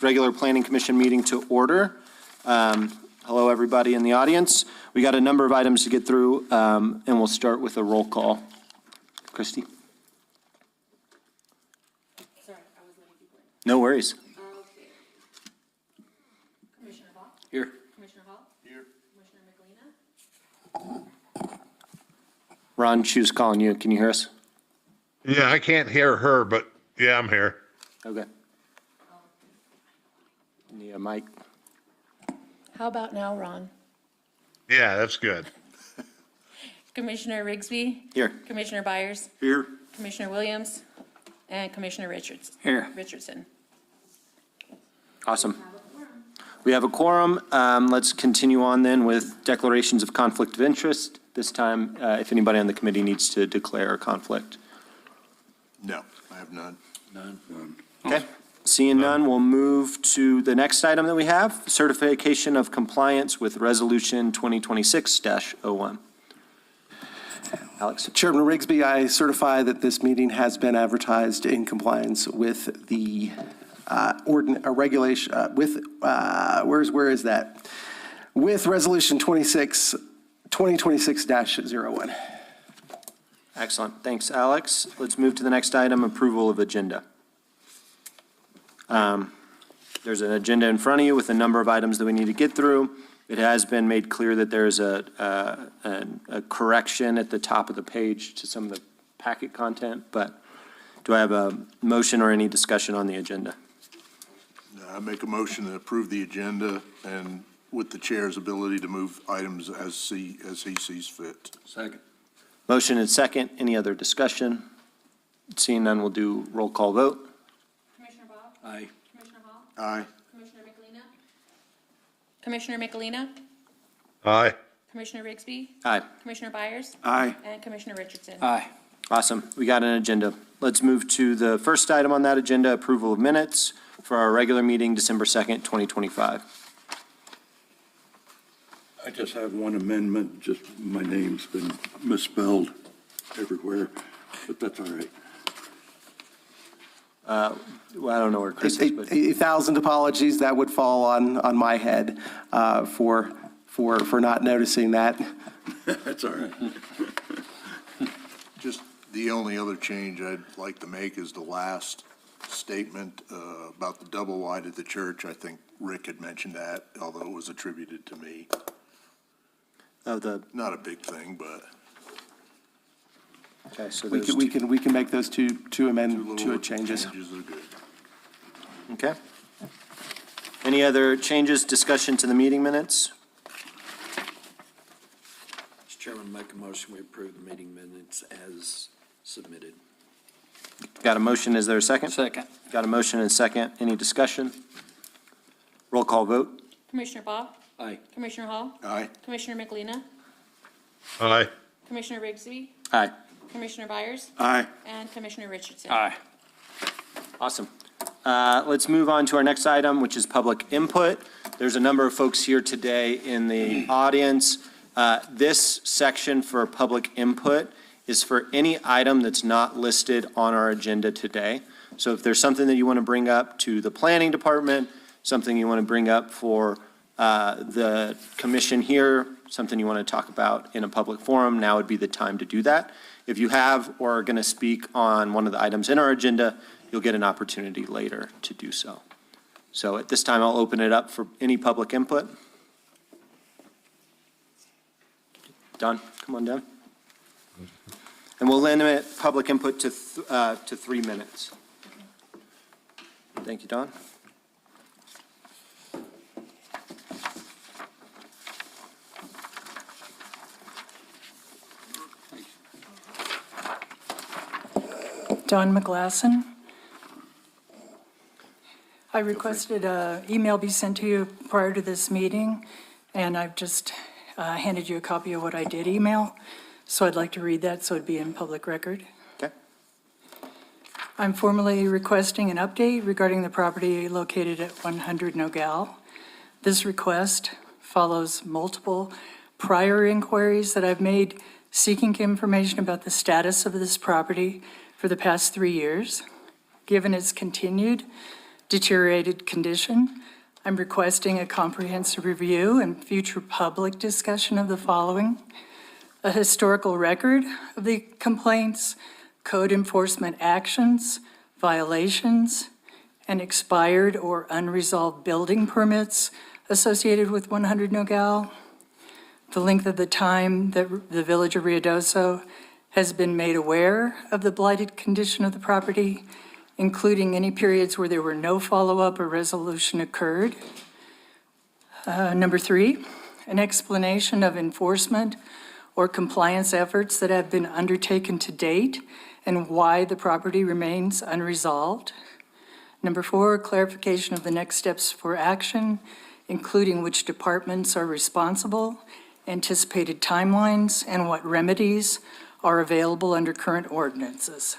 Regular Planning Commission meeting to order. Hello, everybody in the audience. We got a number of items to get through, and we'll start with a roll call. Christy? Sorry, I was letting people in. No worries. Okay. Commissioner Hall? Here. Commissioner Hall? Here. Commissioner McLean? Ron, she was calling you. Can you hear us? Yeah, I can't hear her, but yeah, I'm here. Okay. Need a mic? How about now, Ron? Yeah, that's good. Commissioner Rigsby? Here. Commissioner Byers? Here. Commissioner Williams? And Commissioner Richardson? Awesome. We have a quorum. Let's continue on then with declarations of conflict of interest. This time, if anybody on the committee needs to declare a conflict. No, I have none. None. Okay. Seeing none, we'll move to the next item that we have, certification of compliance with Resolution 2026-01. Alex. Chairman Rigsby, I certify that this meeting has been advertised in compliance with the regulation, where is that? With Resolution 2026-01. Excellent. Thanks, Alex. Let's move to the next item, approval of agenda. There's an agenda in front of you with a number of items that we need to get through. It has been made clear that there's a correction at the top of the page to some of the packet content, but do I have a motion or any discussion on the agenda? I make a motion to approve the agenda and with the chair's ability to move items as he sees fit. Second. Motion and second. Any other discussion? Seeing none, we'll do roll call vote. Commissioner Bob? Aye. Commissioner Hall? Aye. Commissioner McLean? Commissioner McLean? Aye. Commissioner Rigsby? Aye. Commissioner Byers? Aye. And Commissioner Richardson? Aye. Awesome. We got an agenda. Let's move to the first item on that agenda, approval of minutes for our regular meeting, December 2nd, 2025. I just have one amendment, just my name's been misspelled everywhere, but that's all right. Well, I don't know where Chris is, but 1,000 apologies, that would fall on my head for not noticing that. That's all right. Just the only other change I'd like to make is the last statement about the double wide at the church. I think Rick had mentioned that, although it was attributed to me. Not a big thing, but okay, so We can make those two changes. Changes are good. Okay. Any other changes, discussion to the meeting minutes? Mr. Chairman, make a motion, we approve the meeting minutes as submitted. Got a motion, is there a second? Second. Got a motion and a second, any discussion? Roll call vote. Commissioner Bob? Aye. Commissioner Hall? Aye. Commissioner McLean? Aye. Commissioner Rigsby? Aye. Commissioner Byers? Aye. And Commissioner Richardson? Aye. Awesome. Let's move on to our next item, which is public input. There's a number of folks here today in the audience. This section for public input is for any item that's not listed on our agenda today. So if there's something that you want to bring up to the planning department, something you want to bring up for the commission here, something you want to talk about in a public forum, now would be the time to do that. If you have or are going to speak on one of the items in our agenda, you'll get an opportunity later to do so. So at this time, I'll open it up for any public input. Don, come on down. And we'll limit public input to 3 minutes. Thank you, Don. Dawn McGlasson. I requested an email be sent to you prior to this meeting, and I've just handed you a copy of what I did email. So I'd like to read that so it'd be in public record. Okay. I'm formally requesting an update regarding the property located at 100 Nogale. This request follows multiple prior inquiries that I've made seeking information about the status of this property for the past 3 years. Given its continued deteriorated condition. I'm requesting a comprehensive review and future public discussion of the following: a historical record of the complaints, code enforcement actions, violations, and expired or unresolved building permits associated with 100 Nogales, the length of the time that the Village of Ruidoso has been made aware of the blighted condition of the property, including any periods where there were no follow-up or resolution occurred. Number 3, an explanation of enforcement or compliance efforts that have been undertaken to date and why the property remains unresolved. Number 4, clarification of the next steps for action, including which departments are responsible, anticipated timelines, and what remedies are available under current ordinances.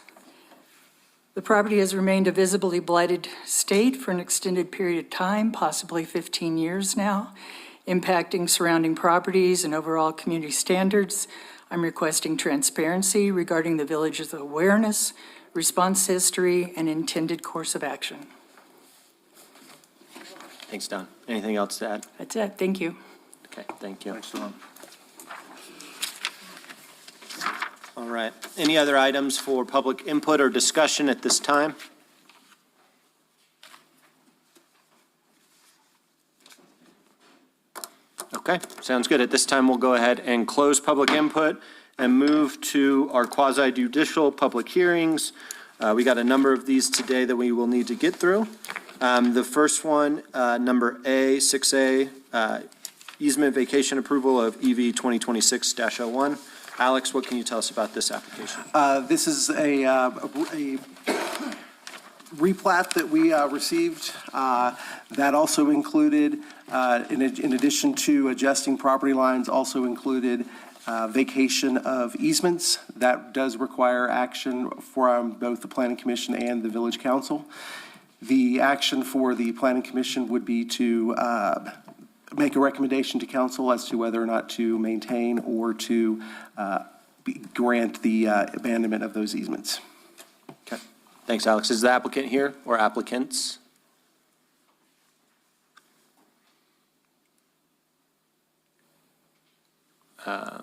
The property has remained a visibly blighted state for an extended period of time, possibly 15 years now, impacting surrounding properties and overall community standards. I'm requesting transparency regarding the village's awareness, response history, and intended course of action. Thanks, Don. Anything else to add? That's it. Thank you. Okay, thank you. Thanks, Don. All right. Any other items for public input or discussion at this time? Okay, sounds good. At this time, we'll go ahead and close public input and move to our quasi-judicial public hearings. We got a number of these today that we will need to get through. The first one, number A, 6A, easement vacation approval of EV 2026-01. Alex, what can you tell us about this application? This is a replat that we received that also included, in addition to adjusting property lines, also included vacation of easements. That does require action from both the Planning Commission and the Village Council. The action for the Planning Commission would be to make a recommendation to council as to whether or not to maintain or to grant the abandonment of those easements. Okay, thanks, Alex. Is the applicant here or applicants? Well,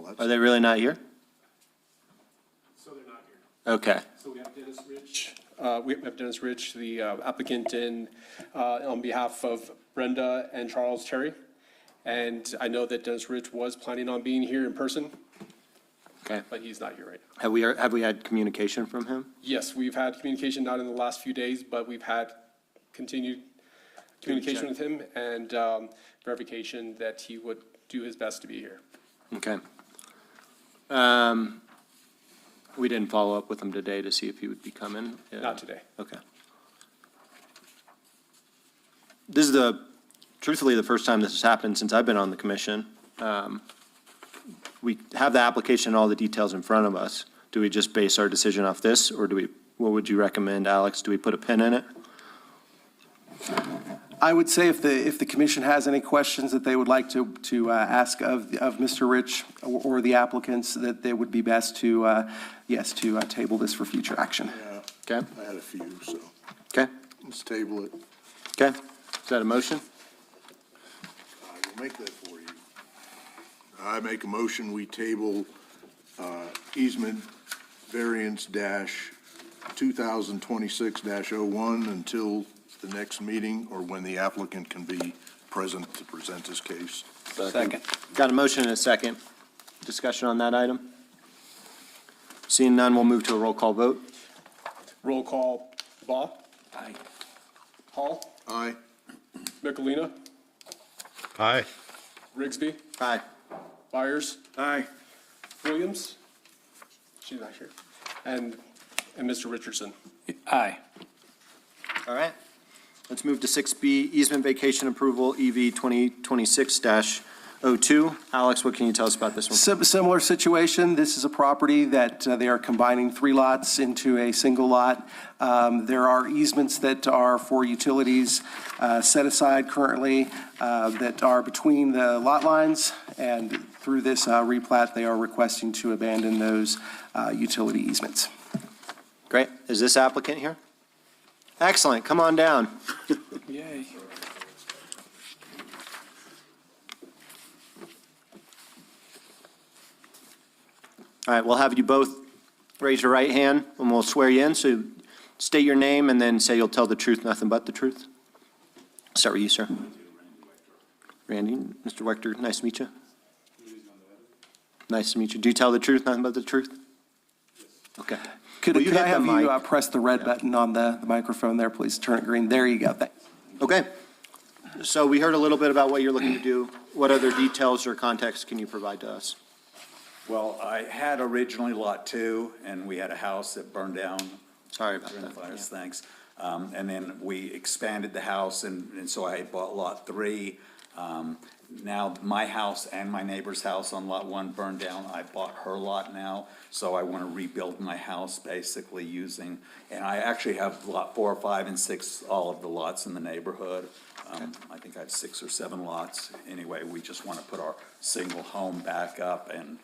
that's. Are they really not here? So they're not here. Okay, So we have Dennis Rich. We have Dennis Rich, the applicant, on behalf of Brenda and Charles Terry. And I know that Dennis Rich was planning on being here in person, okay. but he's not here right now. Have we had communication from him? Yes, we've had communication, not in the last few days, but we've had continued communication with him and verification that he would do his best to be here. Okay. We didn't follow up with him today to see if he would be coming? Not today. Okay. This is truthfully, the first time this has happened since I've been on the commission. We have the application and all the details in front of us. Do we just base our decision off this, or what would you recommend, Alex? Do we put a pin in it? I would say if the commission has any questions that they would like to ask of Mr. Rich or the applicants, that they would be best to, yes, to table this for future action. Yeah, Okay, I had a few, so okay, let's table it. okay. Is that a motion? I will make that for you. I make a motion, we table easement variance dash 2026-01 until the next meeting or when the applicant can be present to present his case. Second. Got a motion and a second. Discussion on that item? Seeing none, we'll move to a roll call vote. Roll call, Baugh, Aye. Hall, Aye. Michelina, Aye. Rigsby, Aye. Byers, Aye. Williams, she's not here, and Mr. Richardson. Aye. All right. Let's move to 6B, easement vacation approval, EV 2026-02. Alex, what can you tell us about this one? Similar situation. This is a property that they are combining 3 lots into a single lot. There are easements that are for utilities set aside currently that are between the lot lines, and through this replat, they are requesting to abandon those utility easements. Great. Is this applicant here? Excellent, come on down. Yay. All right, we'll have you both raise your right hand, and we'll swear you in. So state your name and then say you'll tell the truth, nothing but the truth. Start with you, sir. Randy, Mr. Wechter, nice to meet you. Nice to meet you. Do you tell the truth, nothing but the truth? Okay. Could Will you could I hit the have you mic? press the red button on the microphone there, please? Turn it green. There you go. Thanks. Okay. So we heard a little bit about what you're looking to do. What other details or context can you provide to us? Well, I had originally Lot 2, and we had a house that burned down Sorry about during the that. fires, thanks. And then we expanded the house, and so I bought Lot 3. Now, my house and my neighbor's house on Lot 1 burned down. I bought her lot now, so I want to rebuild my house basically using, and I actually have Lot 4, 5, and 6, all of the lots in the neighborhood. I think I have 6 or 7 lots. Anyway, we just want to put our single home back up and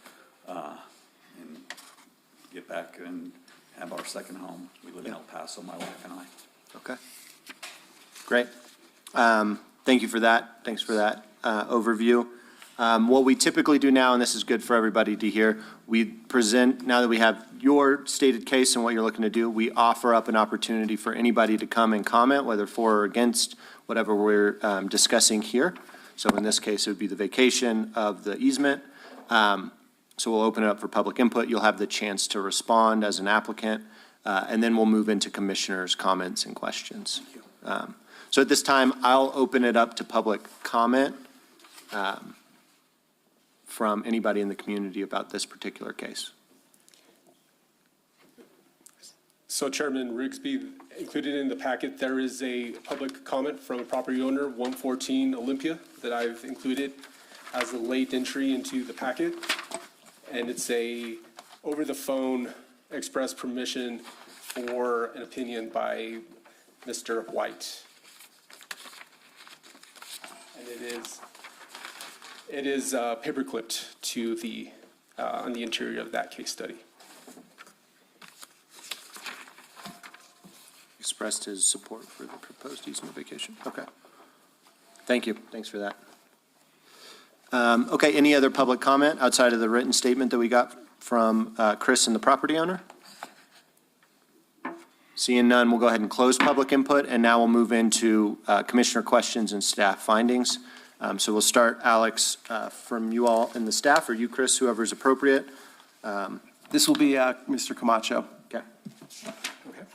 get back and have our second home. We live in El Paso, my wife and I. Okay. Great. Thank you for that. Thanks for that overview. What we typically do now, and this is good for everybody to hear, we present, now that we have your stated case and what you're looking to do, we offer up an opportunity for anybody to come and comment, whether for or against whatever we're discussing here. So in this case, it would be the vacation of the easement. So we'll open it up for public input. You'll have the chance to respond as an applicant, and then we'll move into commissioners' comments and questions. So at this time, I'll open it up to public comment from anybody in the community about this particular case. So Chairman Rigsby, included in the packet, there is a public comment from a property owner, 114 Olympia, that I've included as a late entry into the packet. And it's a over-the-phone express permission for an opinion by Mr. White. And it is paper-clipped to the, on the interior of that case study. Expressed his support for the proposed easement vacation. Okay. Thank you. Thanks for that. Okay, any other public comment outside of the written statement that we got from Chris and the property owner? Seeing none, we'll go ahead and close public input, and now we'll move into commissioner questions and staff findings. So we'll start, Alex, from you all in the staff, or you, Chris, whoever's appropriate. This will be Mr. Camacho. Okay. Okay.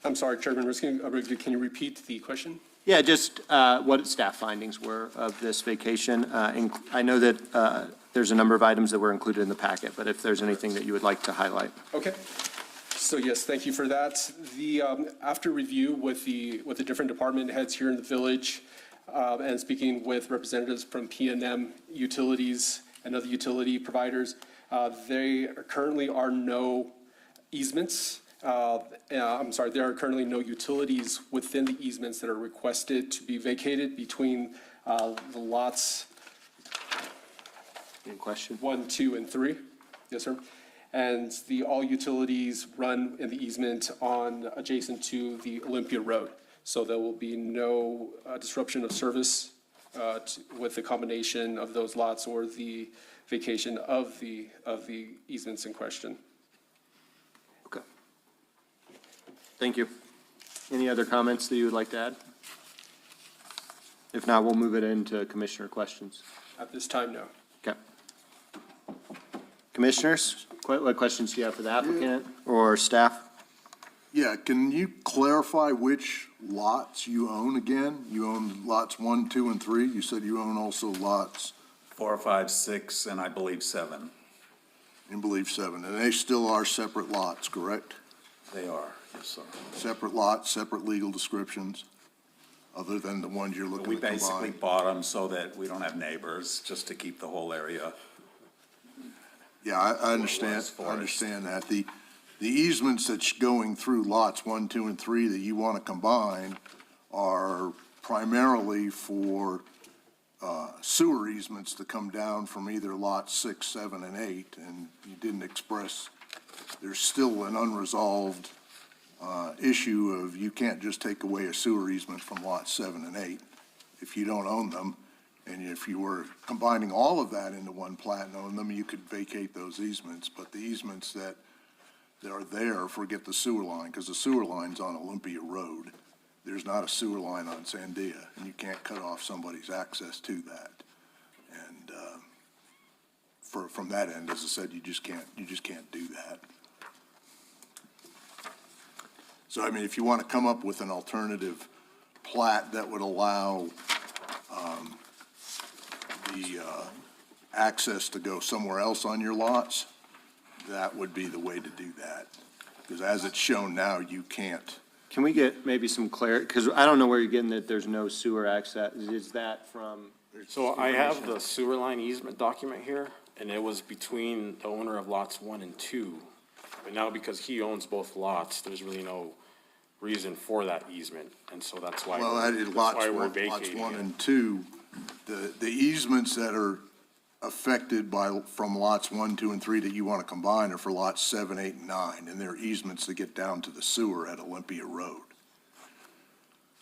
I'm sorry, Chairman Rigsby, can you repeat the question? Yeah, just what staff findings were of this vacation. I know that there's a number of items that were included in the packet, but if there's anything that you would like to highlight. Okay. So yes, thank you for that. The, after review with the different department heads here in the village, and speaking with representatives from P&M Utilities and other utility providers, there currently are no easements. I'm sorry, there are currently no utilities within the easements that are requested to be vacated between the lots Any question? 1, 2, and 3. Yes, sir. And all utilities run in the easement on adjacent to the Olympia Road. So there will be no disruption of service with the combination of those lots or the vacation of the easements in question. Okay. Thank you. Any other comments that you would like to add? If not, we'll move it into commissioner questions. At this time, no. Okay. Commissioners, what questions do you have for the applicant or staff? Yeah, can you clarify which lots you own again? You own lots 1, 2, and 3? You said you own also lots, 4, 5, 6, and I believe 7. you believe 7, and they still are separate lots, correct? They are, yes, sir. Separate lots, separate legal descriptions, other than the ones you're looking We to basically combine? bought them so that we don't have neighbors, just to keep the whole area. Yeah, I understand, Less I forest. understand that. The easements that's going through lots 1, 2, and 3 that you want to combine are primarily for sewer easements to come down from either lots 6, 7, and 8, and you didn't express there's still an unresolved issue of you can't just take away a sewer easement from lots 7 and 8 if you don't own them. And if you were combining all of that into one plat and own them, you could vacate those easements. But the easements that are there, forget the sewer line, because the sewer line's on Olympia Road. There's not a sewer line on Sandia, and you can't cut off somebody's access to that. And from that end, as I said, you just can't do that. So, I mean, if you want to come up with an alternative plat that would allow the access to go somewhere else on your lots, that would be the way to do that. Because as it's shown now, you can't. Can we get maybe some clarity, because I don't know where you're getting that there's no sewer access. Is that from? So I have the sewer line easement document here, and it was between the owner of lots 1 and 2. But now because he owns both lots, there's really no reason for that easement, and so that's why Well, that is that's why we're lots vacating 1 it. and 2, the easements that are affected from lots 1, 2, and 3 that you want to combine are for lots 7, 8, and 9, and they're easements that get down to the sewer at Olympia Road.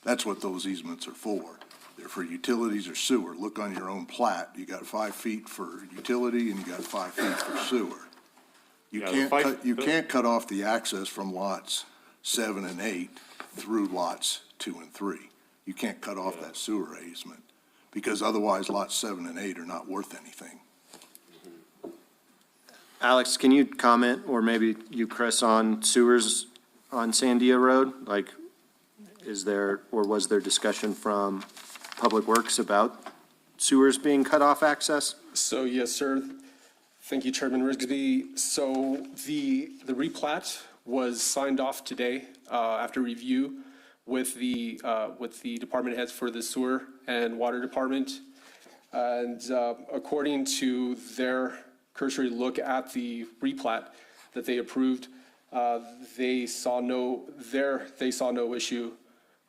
That's what those easements are for. They're for utilities or sewer. Look on your own plat. You got 5 feet for utility and you got 5 feet for sewer. You can't cut off the access from lots 7 and 8 through lots 2 and 3. You can't cut off that sewer easement, because otherwise lots 7 and 8 are not worth anything. Alex, can you comment, or maybe you, Chris, on sewers on Sandia Road? Like, is there, or was there discussion from Public Works about sewers being cut off access? So, yes, sir. Thank you, Chairman Rigsby. So the replat was signed off today after review with the department heads for the sewer and water department. And according to their cursory look at the replat that they approved, they saw no issue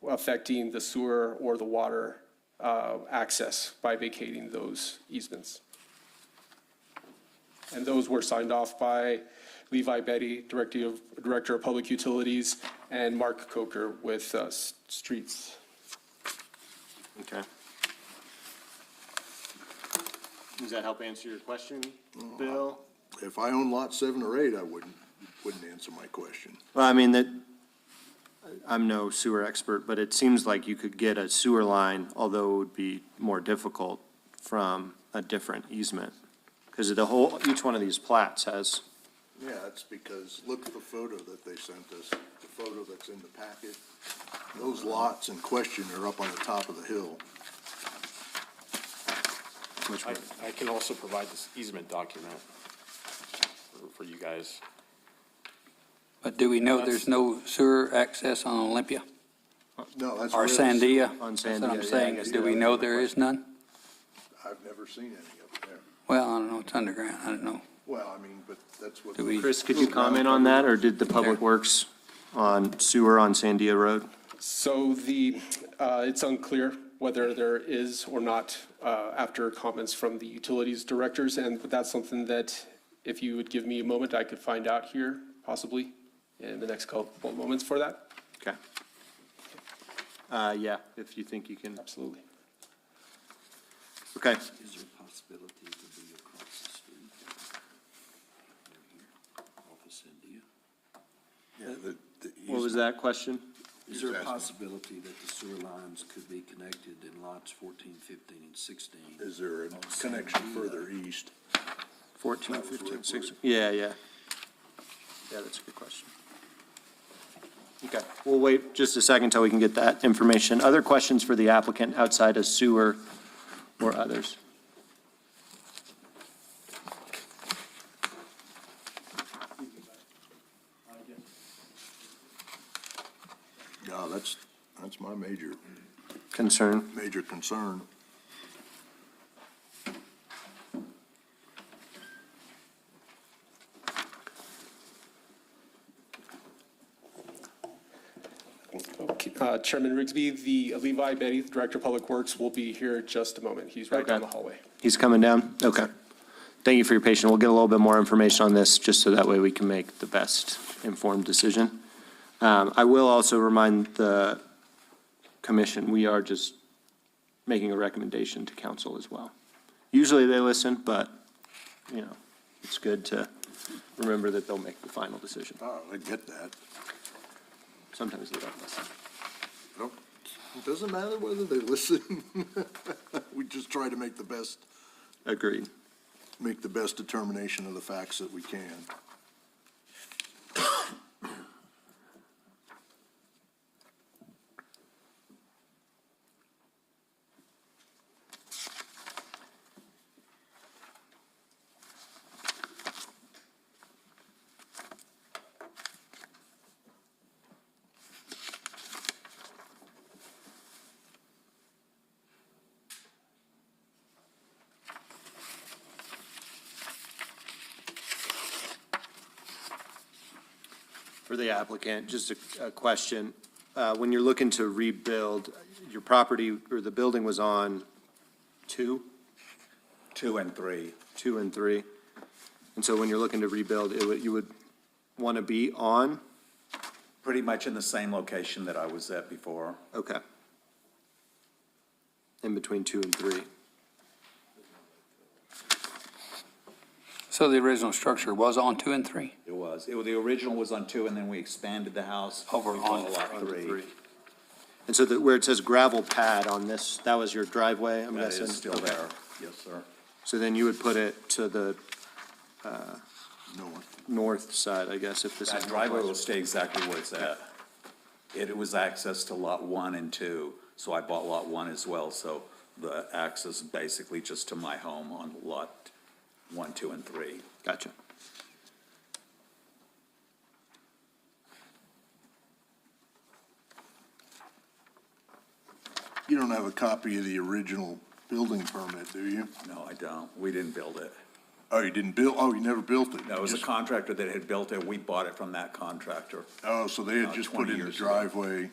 affecting the sewer or the water access by vacating those easements. And those were signed off by Levi Betty, Director of Public Utilities, and Mark Coker with Streets. Okay. Does that help answer your question, Bill? If I own lot 7 or 8, I wouldn't answer my question. Well, I mean, I'm no sewer expert, but it seems like you could get a sewer line, although it would be more difficult, from a different easement. Because each one of these plats has. Yeah, that's because, look at the photo that they sent us, the photo that's in the packet. Those lots in question are up on the top of the hill. I can also provide this easement document for you guys. But do we know there's no sewer access on Olympia No, that's. or where Sandia? On That's what Sandia, I'm yeah, saying. I guess Do we know there is none? I've never seen any up there. Well, I don't know. It's underground. I don't know. Well, I mean, but that's what. Do we- Chris, could you comment on that, or did the Public Works on sewer on Sandia Road? So it's unclear whether there is or not after comments from the utilities directors, and that's something that if you would give me a moment, I could find out here, possibly, in the next couple of moments for that. Okay. Yeah, if you think you can. Absolutely. Okay. Is there a possibility to be across the street? Off of Cyndia? Yeah, What was that question? Is there a asking. possibility that the sewer lines could be connected in lots 14, 15, and 16? Is there a connection further east? 14, 15, 16. Yeah, yeah. Yeah, that's a good question. Okay, we'll wait just a second till we can get that information. Other questions for the applicant outside of sewer or others? Yeah, that's my major Concern? concern. Chairman Rigsby, the Levi Betty, Director of Public Works, will be here in just a moment. He's right down the hallway. He's coming down? Okay. thank you for your patience. We'll get a little bit more information on this, just so that way we can make the best informed decision. I will also remind the commission, we are just making a recommendation to council as well. Usually they listen, but, you know, it's good to remember that they'll make the final decision. Oh, I get that. Sometimes they don't listen. Nope. It doesn't matter whether they listen. We just try to make the best Agreed. determination of the facts that we can. For the applicant, just a question. When you're looking to rebuild, your property or the building was on 2 and 3. and 3. And so when you're looking to rebuild, you would want to be on? Pretty much in the same location that I was at before. Okay. In between 2 and 3. So the original structure was on 2 and 3? It was. The original was on 2, and then we expanded the house. Over We on bought lot 3. And so where it says gravel pad on this, that was your driveway, I'm That guessing? is still Okay. there. Yes, sir. So then you would put it to the North. north side, I guess, if this is. That driveway will stay exactly where it's at. It was access to lot 1 and 2, so I bought lot 1 as well, so the access is basically just to my home on lot 1, 2, and 3. Gotcha. You don't have a copy of the original building permit, do you? No, I don't. We didn't build it. Oh, you didn't build, oh, you never built it? No, it was a Just- contractor that had built it. We bought it from that contractor. Oh, so they had about just 20 put in the years ago. driveway.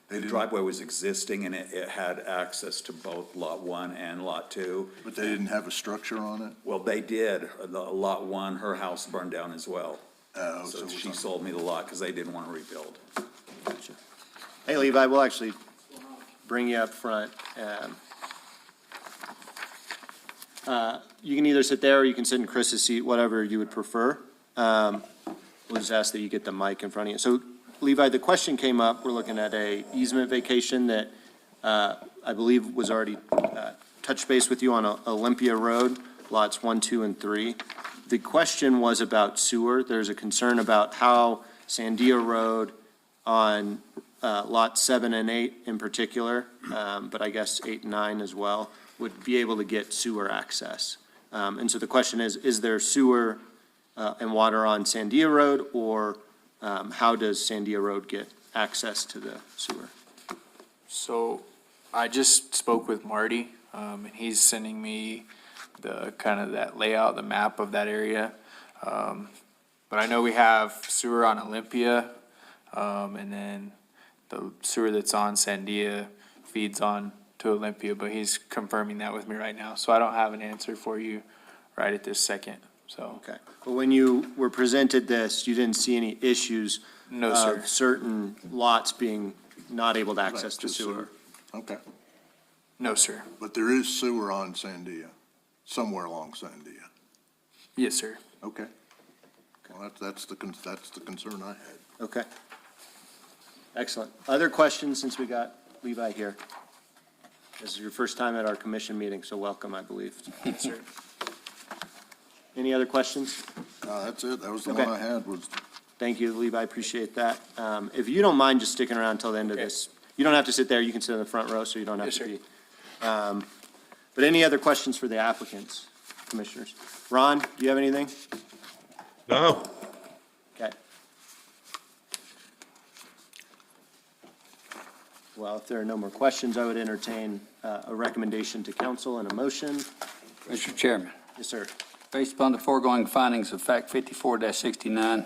They The didn't, driveway was existing, and it had access to both lot 1 and lot 2. but they didn't have a structure on it? Well, they did. The lot 1, her house burned down as well. Oh, So it was she on- sold me the lot because they didn't want to rebuild. Gotcha. Hey, Levi, we'll actually bring you up front. You can either sit there or you can sit in Chris's seat, whatever you would prefer. We'll just ask that you get the mic in front of you. So Levi, the question came up, we're looking at a easement vacation that I believe was already touched base with you on Olympia Road, lots 1, 2, and 3. The question was about sewer. There's a concern about how Sandia Road on lot 7 and 8 in particular, but I guess 8 and 9 as well, would be able to get sewer access. And so the question is there sewer and water on Sandia Road, or how does Sandia Road get access to the sewer? So I just spoke with Marty, and he's sending me the kind of that layout, the map of that area. But I know we have sewer on Olympia, and then the sewer that's on Sandia feeds on to Olympia, but he's confirming that with me right now. So I don't have an answer for you right at this second, so. Okay. But when you were presented this, you didn't see any issues No, sir. of certain lots being not able to access the Just sewer? Okay, No, sir. but there is sewer on Sandia, somewhere along Sandia. Yes, sir. Okay. Well, that's the concern I had. Okay. Excellent. Other questions, since we got Levi here? This is your first time at our commission meeting, so welcome, I believe. Yes, sir. Any other questions? That's it, that was the Okay. one I had, was Thank you, Levi, appreciate that. If you don't mind just sticking around till the end of this, you don't have to sit there, you can sit in the front row, so you don't have Yes, to sir. be. But any other questions for the applicants, commissioners? Ron, do you have anything? No, Okay. Well, if there are no more questions, I would entertain a recommendation to council and a motion. Mr. Chairman, Yes, sir. based upon the foregoing findings of Fact 54-69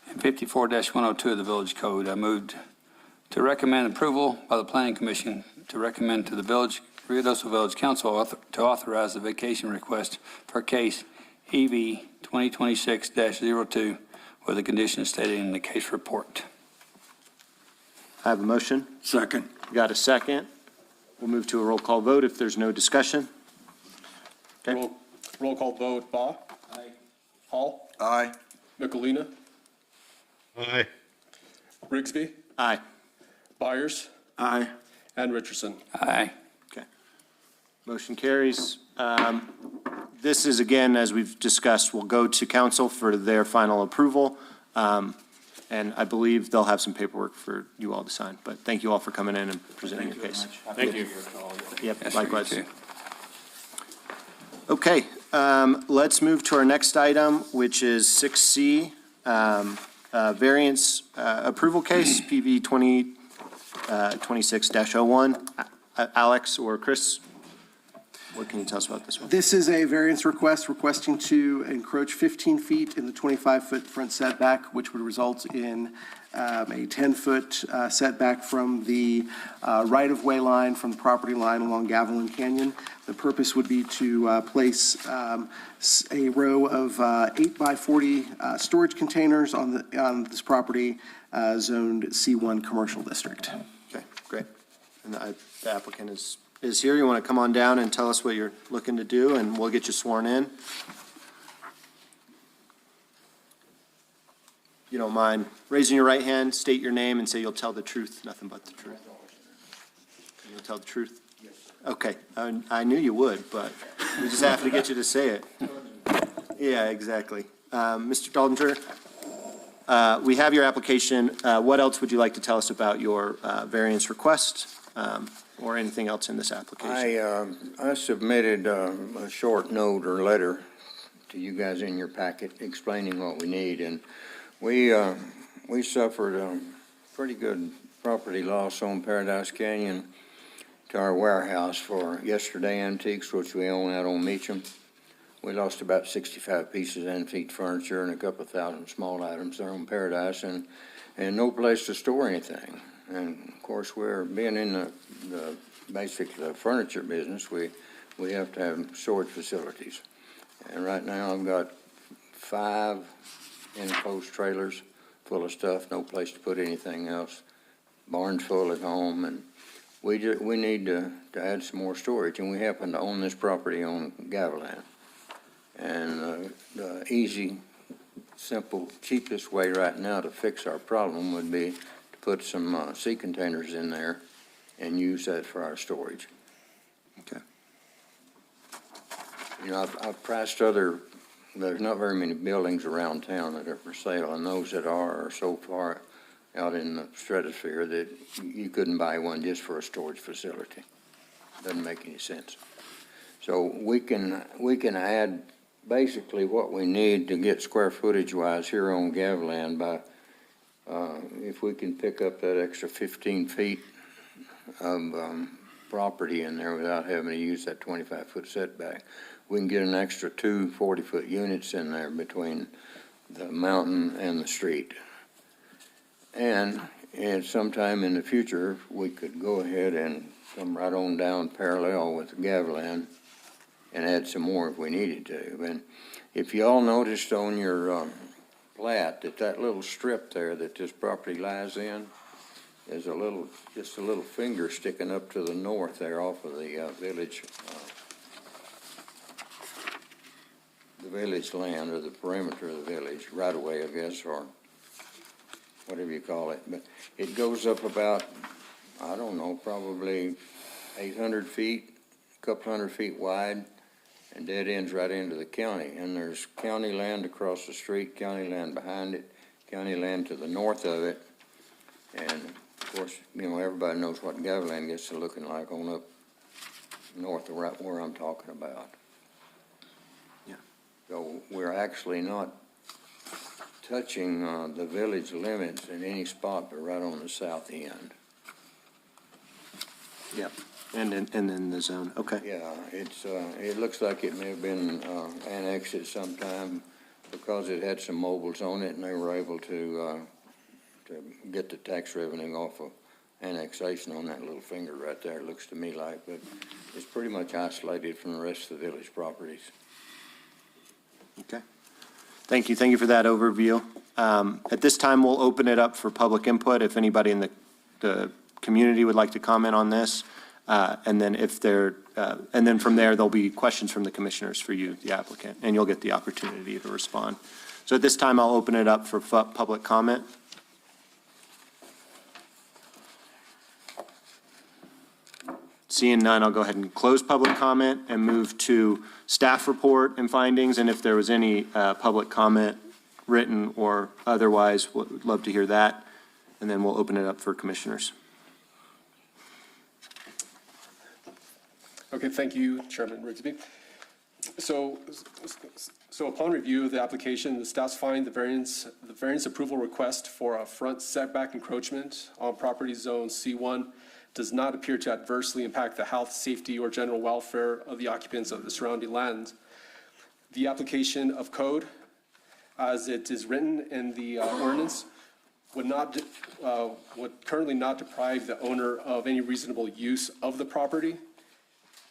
and 54-102 of the Village Code, I moved to recommend approval by the Planning Commission to recommend to the Rio Doso Village Council to authorize the vacation request for case EV 2026-02, with the conditions stated in the case report. I have a motion. Second. Got a second. We'll move to a roll call vote if there's no discussion. Okay. Roll call vote, Baugh. Aye. Hall. Aye. Michelina. Aye. Rigsby. Aye. Byers. Aye. And Richardson. Aye. Okay. Motion carries. This is, again, as we've discussed, will go to council for their final approval. And I believe they'll have some paperwork for you all to sign. But thank you all for coming in and presenting your case. Thank you. Yep, Yes, likewise. you too. Okay, let's move to our next item, which is 6C, variance approval case, PV 2026-01. Alex or Chris, what can you tell us about this one? This is a variance request requesting to encroach 15 feet in the 25-foot front setback, which would result in a 10-foot setback from the right-of-way line from the property line along Gavilan Canyon. The purpose would be to place a row of 8x40 storage containers on this property zoned C1 Commercial District. Okay, great. And the applicant is here. You want to come on down and tell us what you're looking to do, and we'll get you sworn in. You don't mind raising your right hand, state your name, and say you'll tell the truth, nothing but the truth. You'll tell the truth? Yes. Okay, I knew you would, but we just have to get you to say it. Yeah, exactly. Mr. Daldinger, we have your application. What else would you like to tell us about your variance request, or anything else in this application? I submitted a short note or letter to you guys in your packet explaining what we need, and we suffered a pretty good property loss on Paradise Canyon to our warehouse for Yesterday Antiques, which we own out on Meacham. We lost about 65 pieces of antique furniture and a couple of thousand small items there on Paradise, and no place to store anything. And of course, we're being in the furniture business, we have to have storage facilities. And right now, I've got 5 enclosed trailers full of stuff, no place to put anything else, barns full at home, and we need to add some more storage. And we happen to own this property on Gavilan. And the easy, simple, cheapest way right now to fix our problem would be to put some sea containers in there and use that for our storage. Okay. You know, I've priced there's not very many buildings around town that are for sale, and those that are so far out in the stratosphere that you couldn't buy one just for a storage facility. Doesn't make any sense. So we can add basically what we need to get square footage wise here on Gavilan by, if we can pick up that extra 15 feet of property in there without having to use that 25-foot setback. We can get an extra 2 40-foot units in there between the mountain and the street. And sometime in the future, we could go ahead and come right on down parallel with Gavilan and add some more if we needed to. And if you all noticed on your plat that little strip there that this property lies in, there's just a little finger sticking up to the north there off of the village land, or the perimeter of the village, right away, I guess, or whatever you call it. But it goes up about, I don't know, probably 800 feet, a couple hundred feet wide, and dead ends right into the county. And there's county land across the street, county land behind it, county land to the north of it. And of course, you know, everybody knows what Gavilan gets to looking like on up north of right where I'm talking about. Yeah. So we're actually not touching the village limits in any spot, but right on the south end. Yep. And in the zone, okay. Yeah, it looks like it may have been annexed at some time because it had some mobiles on it, and they were able to get the tax revenue off of annexation on that little finger right there, it looks to me like, but it's pretty much isolated from the rest of the village properties. Okay. Thank you. Thank you for that overview. At this time, we'll open it up for public input. If anybody in the community would like to comment on this. And then and then from there, there'll be questions from the commissioners for you, the applicant, and you'll get the opportunity to respond. So at this time, I'll open it up for public comment. Seeing none, I'll go ahead and close public comment and move to staff report and findings. And if there was any public comment, written or otherwise, would love to hear that. And then we'll open it up for commissioners. Okay, thank you, Chairman Rigsby. So upon review of the application, the staff's find the variance approval request for a front setback encroachment on property zone C1 does not appear to adversely impact the health, safety, or general welfare of the occupants of the surrounding land. The application of code, as it is written in the ordinance, would currently not deprive the owner of any reasonable use of the property,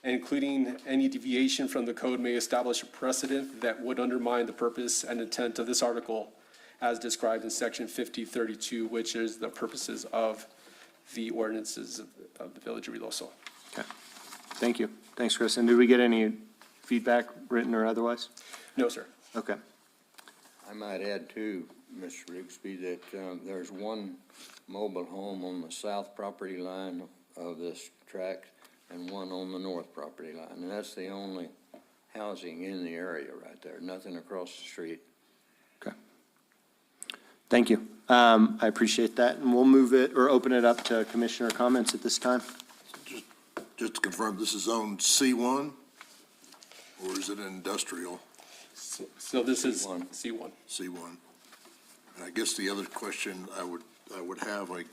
including any deviation from the code may establish a precedent that would undermine the purpose and intent of this article as described in section 5032, which is the purposes of the ordinances of the Village of Reynosa. Okay. Thank you. Thanks, Chris. And did we get any feedback, written or otherwise? No, sir. Okay. I might add too, Mr. Rigsby, that there's one mobile home on the south property line of this tract and one on the north property line. And that's the only housing in the area right there, nothing across the street. Okay. Thank you. I appreciate that. And we'll move it or open it up to commissioner comments at this time. Just to confirm, this is zone C1 or is it industrial? So this is C1. C1. And I guess the other question I would have, like,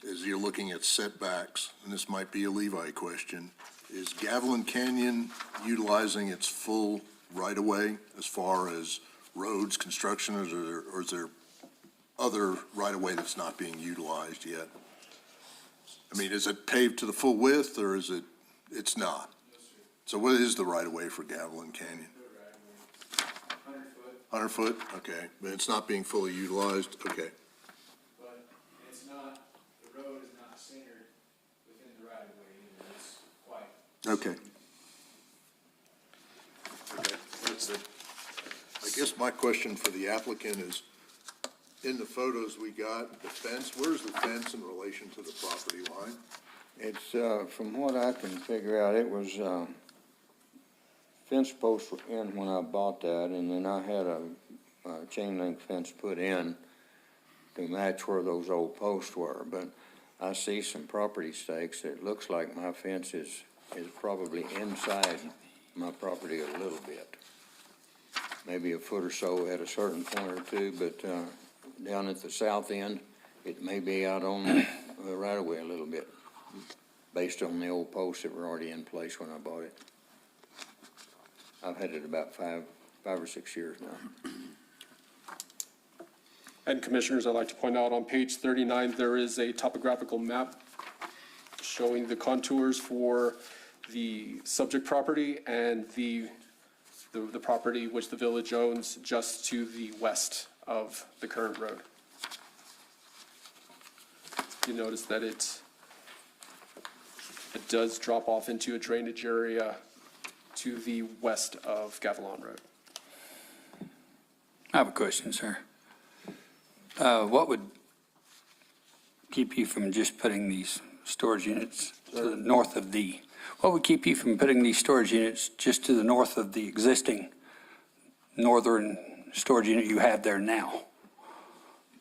is you're looking at setbacks, and this might be a Levi question, is Gavilan Canyon utilizing its full right-of-way as far as roads, construction, or is there other right-of-way that's not being utilized yet? I mean, is it paved to the full width, or is it's not? So what is the right-of-way for Gavilan Canyon? 100 foot, okay, but it's not being fully utilized, okay. But it's not, the road is not centered within the right of way either, it's quite. Okay. Okay, that's it. I guess my question for the applicant is, in the photos we got, the fence, where's the fence in relation to the property line? It's, from what I can figure out, it was, fence posts were in when I bought that, and then I had a chain link fence put in to match where those old posts were. But I see some property stakes. It looks like my fence is probably inside my property a little bit. Maybe a foot or so at a certain point or two, but down at the south end, it may be out on the right of way a little bit, based on the old posts that were already in place when I bought it. I've had it about five or 6 years now. And commissioners, I'd like to point out on page 39, there is a topographical map showing the contours for the subject property and the property which the village owns just to the west of the current road. You notice that it does drop off into a drainage area to the west of Gavilan Road. I have a question, sir. What would keep you from just putting these storage units to the north of what would keep you from putting these storage units just to the north of the existing northern storage unit you have there now?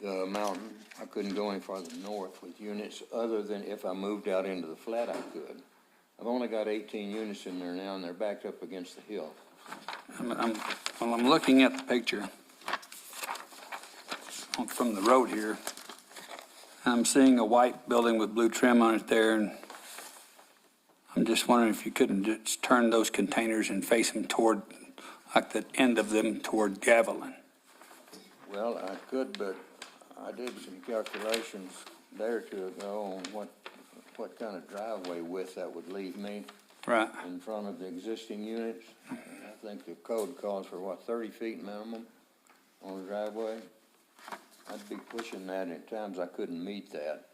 The mountain, I couldn't go any farther north with units, other than if I moved out into the flat, I could. I've only got 18 units in there now, and they're backed up against the hill. I'm looking at the picture from the road here. I'm seeing a white building with blue trim on it there, and I'm just wondering if you couldn't just turn those containers and face them toward, like the end of them toward Gavilan. Well, I could, but I did some calculations a day or two ago on what kind of driveway width that would leave me Right. in front of the existing units. I think the code calls for what, 30 feet minimum on a driveway? I'd be pushing that, and at times I couldn't meet that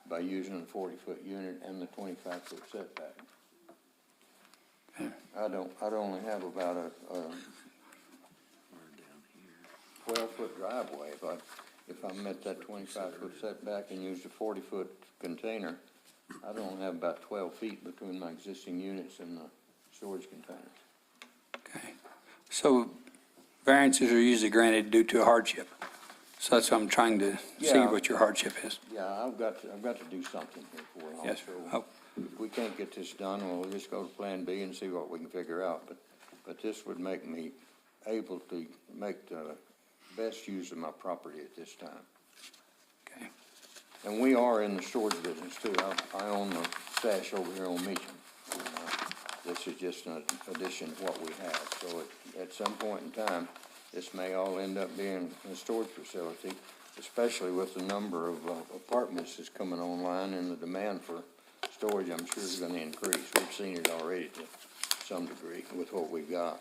by using the 40-foot unit and the 25-foot setback. I'd only have about a 12-foot driveway if I met that 25-foot setback and used a 40-foot container. I'd only have about 12 feet between my existing units and the storage containers. Okay. So variances are usually granted due to a hardship. So that's what I'm trying to see Yeah. what your hardship is. Yeah, I've got to do something here for you. Yes. So Oh, if we can't get this done, we'll just go to Plan B and see what we can figure out. But this would make me able to make the best use of my property at this time. okay. And we are in the storage business too. I own the stash over here on Meacham. This is just an addition to what we have. So at some point in time, this may all end up being a storage facility, especially with the number of apartments that's coming online, and the demand for storage, I'm sure, is going to increase. We've seen it already to some degree with what we've got.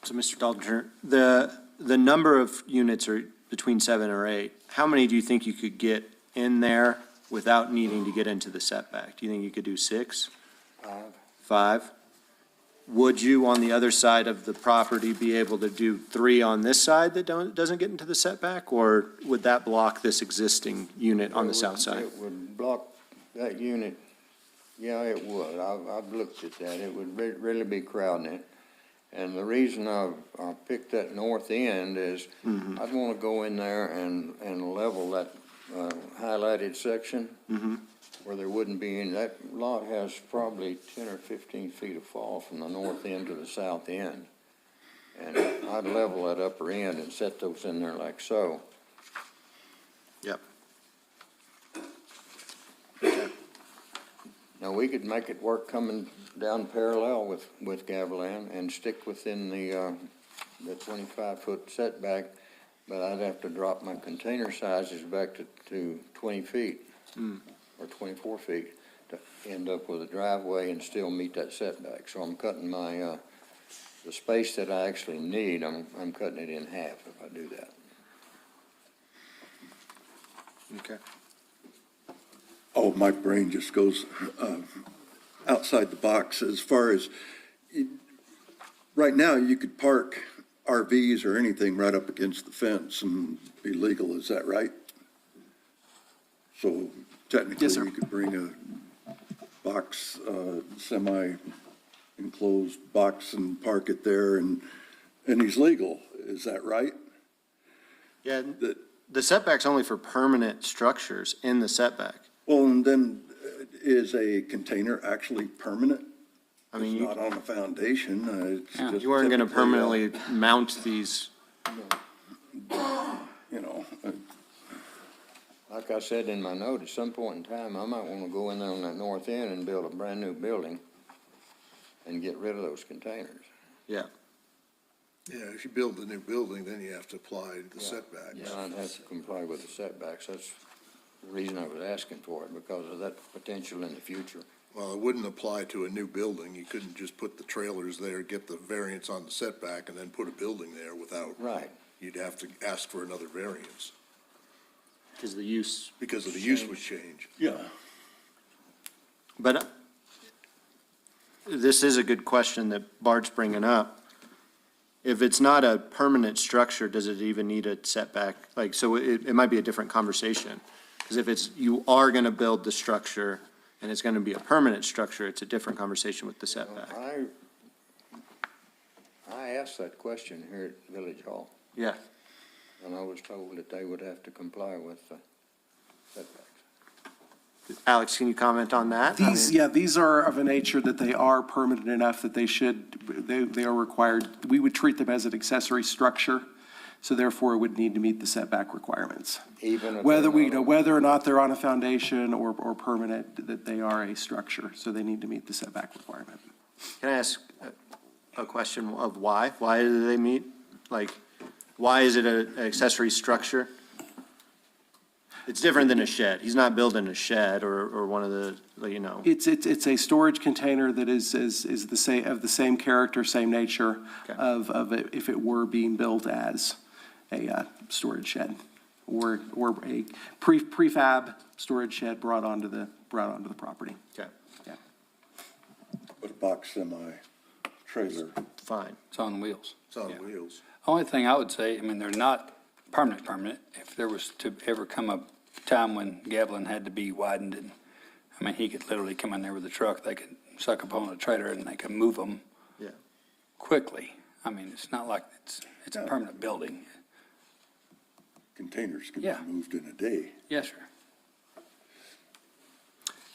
So, Mr. Dalton, the number of units are between 7 or 8. How many do you think you could get in there without needing to get into the setback? Do you think you could do 6? 5? Would you, on the other side of the property, be able to do 3 on this side that doesn't get into the setback? Or would that block this existing unit on the south side? It would block that unit. Yeah, it would. I've looked at that. It would really be crowding it. And the reason I picked that north end is I'd want to go in there and level that highlighted section where there wouldn't be any. That lot has probably 10 or 15 feet of fall from the north end to the south end. And I'd level that upper end and set those in there like so. Yep. Now, we could make it work coming down parallel with Gavilan and stick within the 25-foot setback, but I'd have to drop my container sizes back to 20 feet or 24 feet to end up with a driveway and still meet that setback. So I'm cutting my, the space that I actually need, I'm cutting it in half if I do that. Okay. Oh, my brain just goes outside the box as far as, right now, you could park RVs or anything right up against the fence and be legal, is that right? So technically, Yes, sir. you could bring a box, semi-enclosed box and park it there, and he's legal, is that right? Yeah, the setback's only for permanent structures in the setback. Well, and then is a container actually permanent? I mean, It's not on a foundation, it's just. You weren't going to typically, permanently mount these. You know, Like I said in my note, at some point in time, I might want to go in there on that north end and build a brand-new building and get rid of those containers. Yeah. Yeah, if you build a new building, then you have to apply the setbacks. Yeah, I'd have to comply with the setbacks. That's the reason I was asking for it, because of that potential in the future. Well, it wouldn't apply to a new building. You couldn't just put the trailers there, get the variance on the setback, and then put a building there without. Right. You'd have to ask for another variance Because the use. because of the use would change. yeah. But this is a good question that Bart's bringing up. If it's not a permanent structure, does it even need a setback? Like, so it might be a different conversation. Because if it's, you are going to build the structure and it's going to be a permanent structure, it's a different conversation with the setback. I asked that question here at Village Hall, Yeah. and I was told that they would have to comply with the setbacks. Alex, can you comment on that? I These, mean- yeah, these are of a nature that they are permanent enough that they are required, we would treat them as an accessory structure, so therefore it would need to meet the setback requirements. Even if Whether they're not- whether or not they're on a foundation or permanent, that they are a structure, so they need to meet the setback requirement. Can I ask a question of why? Why do they meet? Like, why is it an accessory structure? It's different than a shed. He's not building a shed or one of the, you know. It's a storage container that is the same, of the same character, same nature Okay. of it if it were being built as a storage shed or a prefab storage shed brought onto the property. Okay, Yeah. With a box semi trailer. fine. It's on wheels. It's on wheels. Only thing I would say, I mean, they're not permanent. If there was to ever come a time when Gavilan had to be widened, and, I mean, he could literally come in there with a truck, they could suck up on a trailer and they could move them Yeah. quickly. I mean, it's not like it's a Yeah. permanent building. Containers can Yeah. be moved in a day. Yes, sir.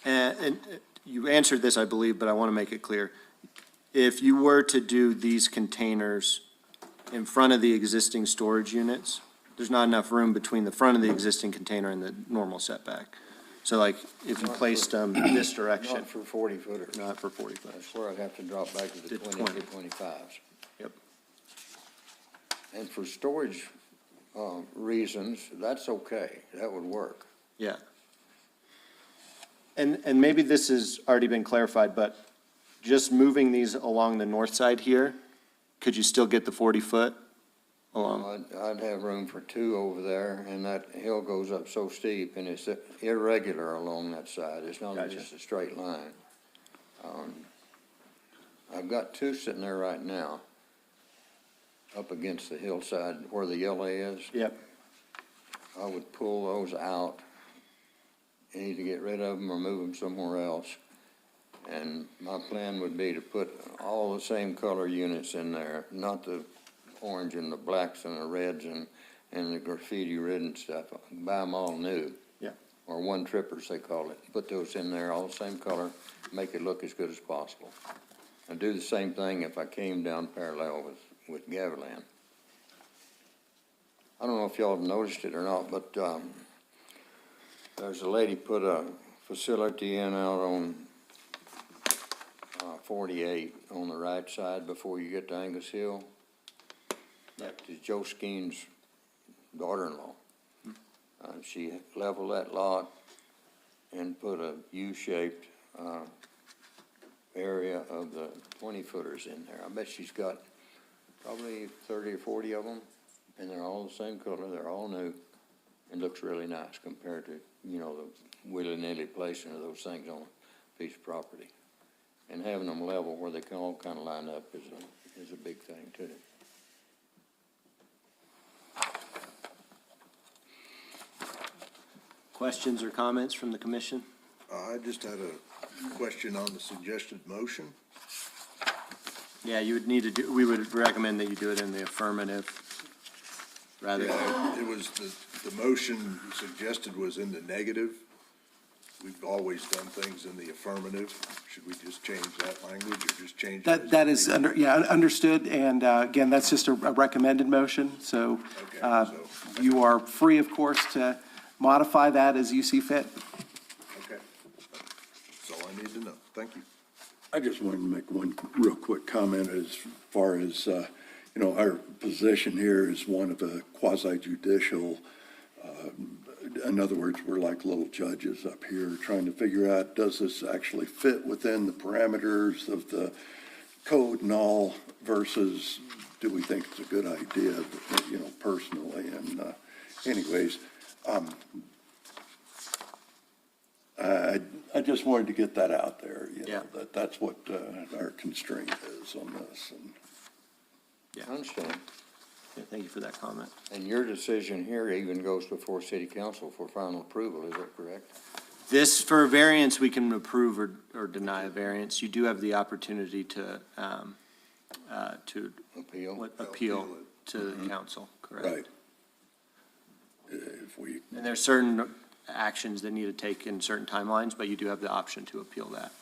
And you answered this, I believe, but I want to make it clear. If you were to do these containers in front of the existing storage units, there's not enough room between the front of the existing container and the normal setback. So like, if you placed them this direction, Not for 40 footers. not for 40 foot. That's where I'd have to drop back to the To 20 to 20. 25s. Yep. And for storage reasons, that's okay. That would work. Yeah. And maybe this has already been clarified, but just moving these along the north side here, could you still get the 40-foot along? I'd have room for two over there, and that hill goes up so steep, and it's irregular along that side. It's not Gotcha. just a straight line. I've got two sitting there right now, up against the hillside where the yellow is. Yep. I would pull those out and either get rid of them or move them somewhere else. And my plan would be to put all the same color units in there, not the orange and the blacks and the reds and the graffiti ridden stuff. Buy them all new. Yeah. Or one trippers, they call it. Put those in there, all the same color, make it look as good as possible. And do the same thing if I came down parallel with Gavilan. I don't know if y'all have noticed it or not, but there's a lady put a facility in out on 48 on the right side before you get to Angus Hill. That is Joe Skeen's daughter-in-law. She leveled that lot and put a U-shaped area of the 20-footers in there. I bet she's got probably 30 or 40 of them, and they're all the same color. They're all new. It looks really nice compared to, you know, the willy-nilly placing of those things on a piece of property. And having them level where they can all kind of line up is a big thing too. Questions or comments from the commission? I just had a question on the suggested motion. Yeah, you would need to do, we would recommend that you do it in the affirmative rather than, Yeah, it was, the motion suggested was in the negative. We've always done things in the affirmative. Should we just change that language or just change? That is understood, and again, that's just a recommended motion, so Okay, you are free, of course, to modify that as you see fit. Okay. That's all I need to know. Thank you. I just wanted to make one real quick comment as far as, you know, our position here is one of a quasi-judicial. In other words, we're like little judges up here trying to figure out, does this actually fit within the parameters of the code and all versus do we think it's a good idea, you know, personally. And anyways, I just wanted to get that out there, you know, that's what our constraint is on this. And I understand. yeah, thank you for that comment. And your decision here even goes before city council for final approval, is that correct? This, for a variance, we can approve or deny a variance. You do have the opportunity to appeal to the council, correct? Right. If we, And there's certain actions that need to take in certain timelines, but you do have the option to appeal that,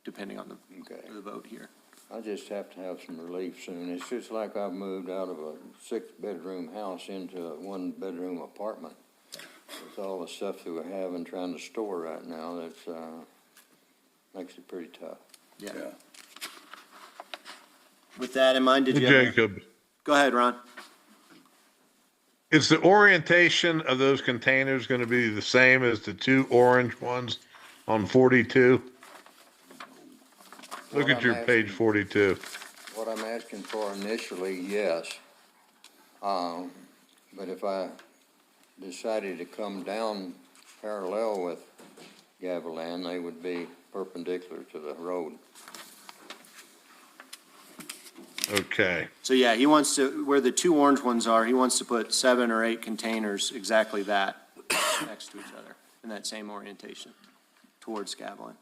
depending on the vote here. I just have to have some relief soon. It's just like I've moved out of a 6-bedroom house into a 1-bedroom apartment. With all the stuff that we have and trying to store right now, that's, makes it pretty tough. Yeah. yeah. With that in mind, did you have? Jacob, Go ahead, Ron. Is the orientation of those containers going to be the same as the two orange ones on 42? Look What at I'm your page asking- 42. What I'm asking for initially, yes. But if I decided to come down parallel with Gavilan, they would be perpendicular to the road. Okay. So yeah, he wants to, where the two orange ones are, he wants to put 7 or 8 containers, exactly that, next to each other, in that same orientation, towards Gavilan.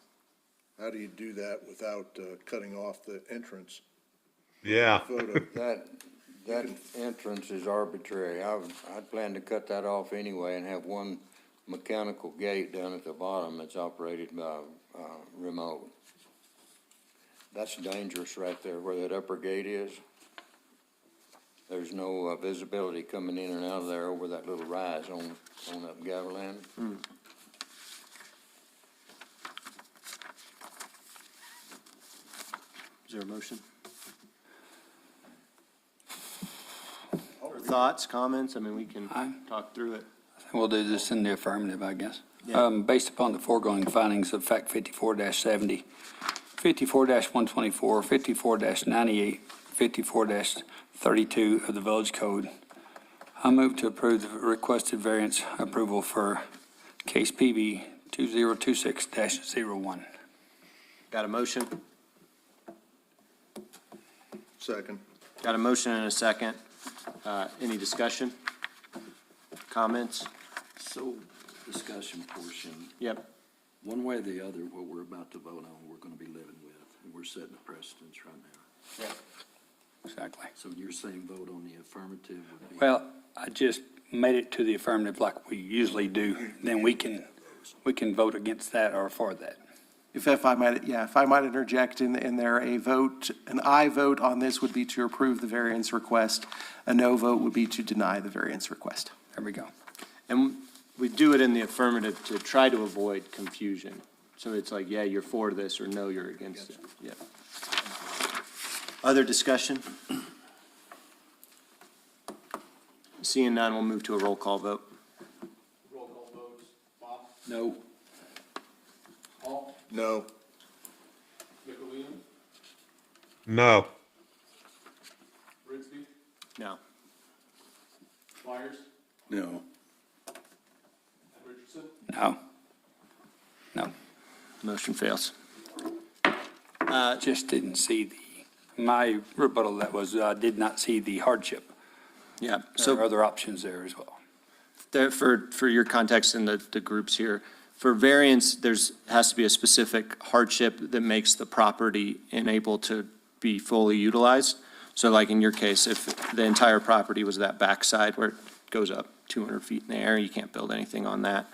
How do you do that without cutting off the entrance Yeah. photo? That entrance is arbitrary. I'd plan to cut that off anyway and have one mechanical gate down at the bottom that's operated by remote. That's dangerous right there where that upper gate is. There's no visibility coming in and out of there over that little rise on up Gavilan. Is there a motion? Or thoughts, comments? I mean, we can talk through it. We'll do this in the affirmative, I guess. Yeah. Based upon the foregoing findings of Fact 54-70, 54-124, 54-98, 54-32 of the Village Code, I move to approve the requested variance approval for case PB 2026-01. Got a motion? Second. Got a motion and a second. Any discussion? Comments? So, discussion portion, Yep. one way or the other, what we're about to vote on, we're gonna be living with, and we're setting a precedence right now. Exactly. So you're saying vote on the affirmative would be? Well, I just made it to the affirmative like we usually do. Then we can vote against that or for that. If I might interject in there, an aye vote on this would be to approve the variance request. A no vote would be to deny the variance request. There we go. And we do it in the affirmative to try to avoid confusion. So it's like, yeah, you're for this, or no, you're against it. Yeah. Other discussion? Seeing none, we'll move to a roll call vote. Roll call votes. Bob? No. Paul? No. Nicolina? No. Rigsby? No. Myers? No. And Richardson? No. No. Motion fails. Just didn't see my rebuttal that was, did not see the hardship. Yeah, There are so other options there as well. there, for your context in the groups here, for variance, has to be a specific hardship that makes the property unable to be fully utilized. So like in your case, if the entire property was that backside where it goes up 200 feet in the air, you can't build anything on that.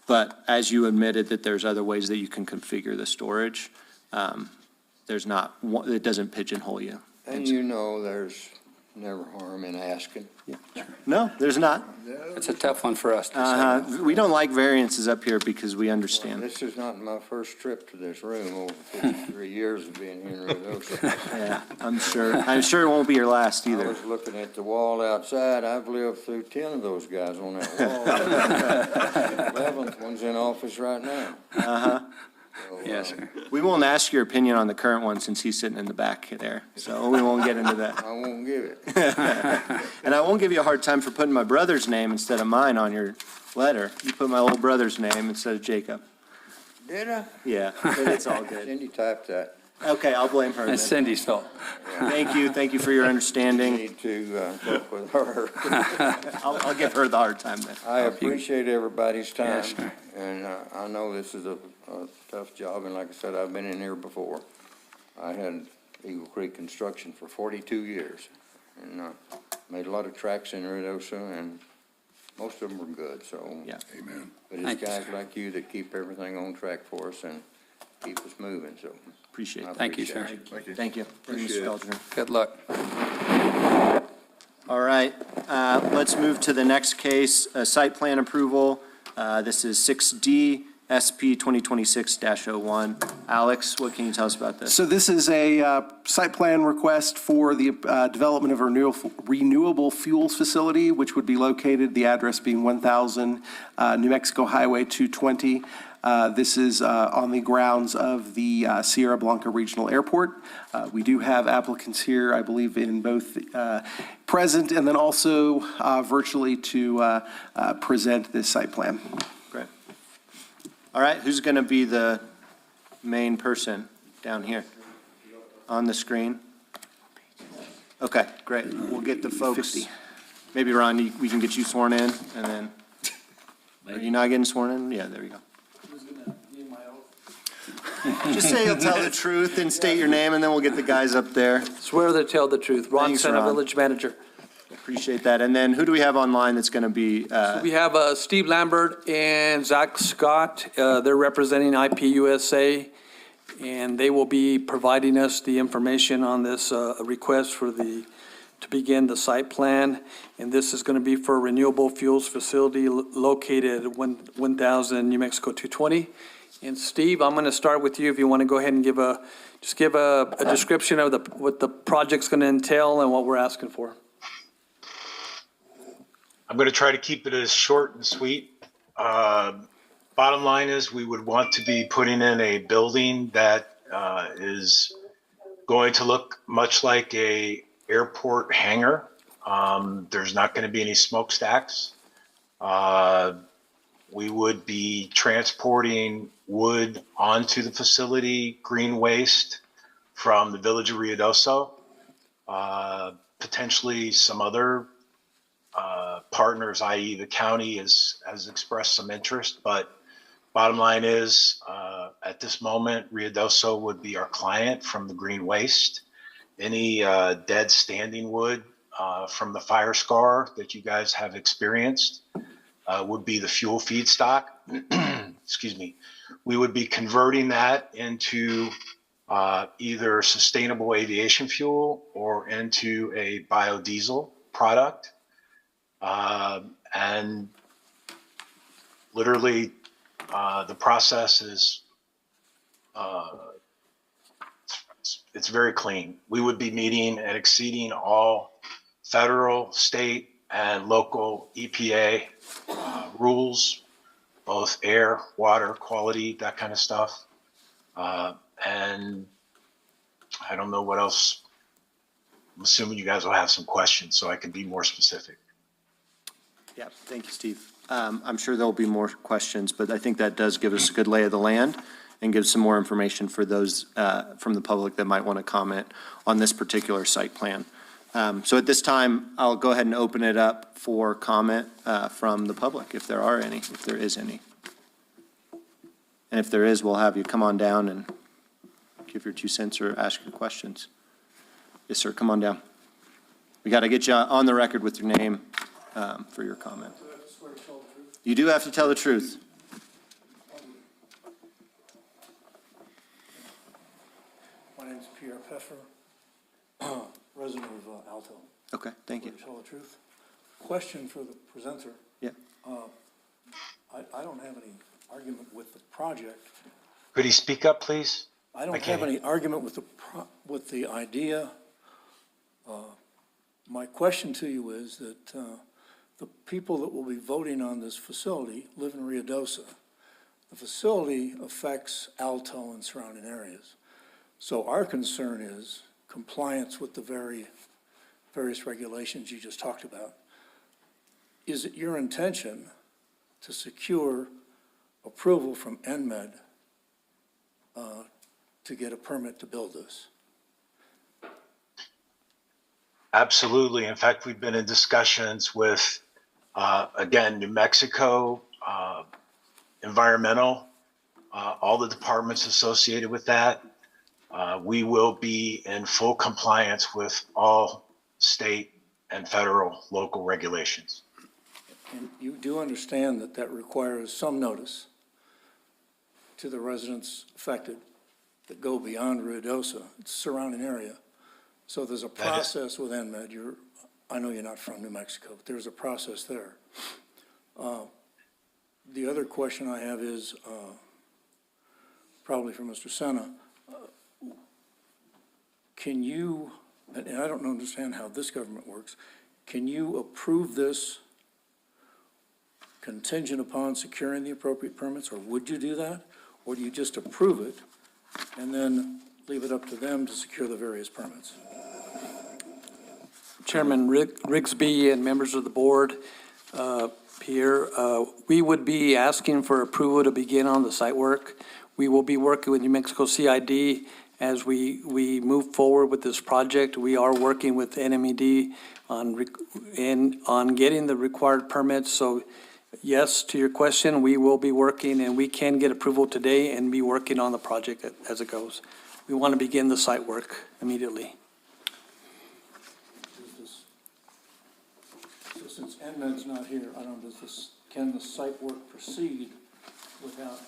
But as you admitted that there's other ways that you can configure the storage, there's not, it doesn't pigeonhole you. And you know there's never harm in asking. No, there's not. It's a tough one for us to say. We don't like variances up here because we understand. This is not my first trip to this room over 53 years of being here in Ruidoso. Yeah, I'm sure it won't be your last I either. was looking at the wall outside. I've lived through 10 of those guys on that wall. 11th one's in office right now. Uh-huh. So, Yes, sir. We won't ask your opinion on the current one since he's sitting in the back there, so we won't get into that. I won't give it. And I won't give you a hard time for putting my brother's name instead of mine on your letter. You put my little brother's name instead of Jacob. Did I? Yeah, but it's all good. Cindy typed that. Okay, I'll blame her then. That's Cindy's fault. Thank you for your understanding. Need to talk with her. I'll give her the hard time then. I appreciate everybody's time. Yes, sir. And I know this is a tough job, and like I said, I've been in here before. I had Eagle Creek Construction for 42 years, and made a lot of tracks in Ruidoso, and most of them were good, so. Yeah. Amen. But it's Thank you, guys sir. like you that keep everything on track for us and keep us moving, so. Appreciate I it. Thank you, appreciate sir. it. Thank you. Appreciate Mr. it. Felger. Good luck. All right, let's move to the next case, site plan approval. This is 6D, SP 2026-01. Alex, what can you tell us about this? So this is a site plan request for the development of a renewable fuels facility, which would be located, the address being 1000 New Mexico Highway 220. This is on the grounds of the Sierra Blanca Regional Airport. We do have applicants here, I believe, in both present and then also virtually to present this site plan. Great. All right, who's going to be the main person down here on the screen? Okay, great. We'll get the folks. 50. Maybe, Ron, we can get you sworn in, and then, are you not getting sworn in? Yeah, there you go. Just say you'll tell the truth and state your name, and then we'll get the guys up there. Swear to tell the truth. Ron Thanks, Senna, Ron. Village Manager. Appreciate that. And then who do we have online that's going to be? We have Steve Lambert and Zach Scott. They're representing IP USA, and they will be providing us the information on this request to begin the site plan. And this is going to be for a renewable fuels facility located at 1000 New Mexico 220. And Steve, I'm going to start with you if you want to go ahead and give a description of what the project's going to entail and what we're asking for. I'm going to try to keep it as short and sweet. Bottom line is we would want to be putting in a building that is going to look much like a airport hangar. There's not going to be any smokestacks. We would be transporting wood onto the facility, green waste from the village of Ruidoso, potentially some other partners, i.e. the county has expressed some interest, but bottom line is at this moment, Ruidoso would be our client from the green waste. Any dead standing wood from the fire scar that you guys have experienced would be the fuel feedstock. Excuse me. We would be converting that into either sustainable aviation fuel or into a biodiesel product. And literally, the process is, it's very clean. We would be meeting and exceeding all federal, state, and local EPA rules, both air, water, quality, that kind of stuff. And I don't know what else. I'm assuming you guys will have some questions so I can be more specific. Yeah, thank you, Steve. I'm sure there'll be more questions, but I think that does give us a good lay of the land and give some more information for those from the public that might want to comment on this particular site plan. So at this time, I'll go ahead and open it up for comment from the public, if there are any, if there is any. And if there is, we'll have you come on down and give your 2 cents or ask your questions. Yes, sir, come on down. We got to get you on the record with your name for your comment. You do have to tell the truth. My name's Pierre Pfeffer, resident of Alto. Okay, thank you. To tell the truth. Question for the presenter. Yeah. I don't have any argument with the project. Could he speak up, please? I don't have any argument with the idea. My question to you is that the people that will be voting on this facility live in Ruidoso. The facility affects Alto and surrounding areas. So our concern is compliance with the various regulations you just talked about. Is it your intention to secure approval from NMED to get a permit to build this? Absolutely. In fact, we've been in discussions with, again, New Mexico, environmental, all the departments associated with that. We will be in full compliance with all state and federal local regulations. And you do understand that that requires some notice to the residents affected that go beyond Ruidoso, it's a surrounding area. So there's a process with NMED. I know you're not from New Mexico, but there's a process there. The other question I have is, probably for Mr. Senna. Can you, and I don't understand how this government works, can you approve this contingent upon securing the appropriate permits, or would you do that? Or do you just approve it and then leave it up to them to secure the various permits? Chairman Rigsby and members of the board, Pierre, we would be asking for approval to begin on the site work. We will be working with New Mexico CID as we move forward with this project. We are working with NMED on getting the required permits. So yes, to your question, we will be working, and we can get approval today and be working on the project as it goes. We want to begin the site work immediately. So since NMED's not here, can the site work proceed without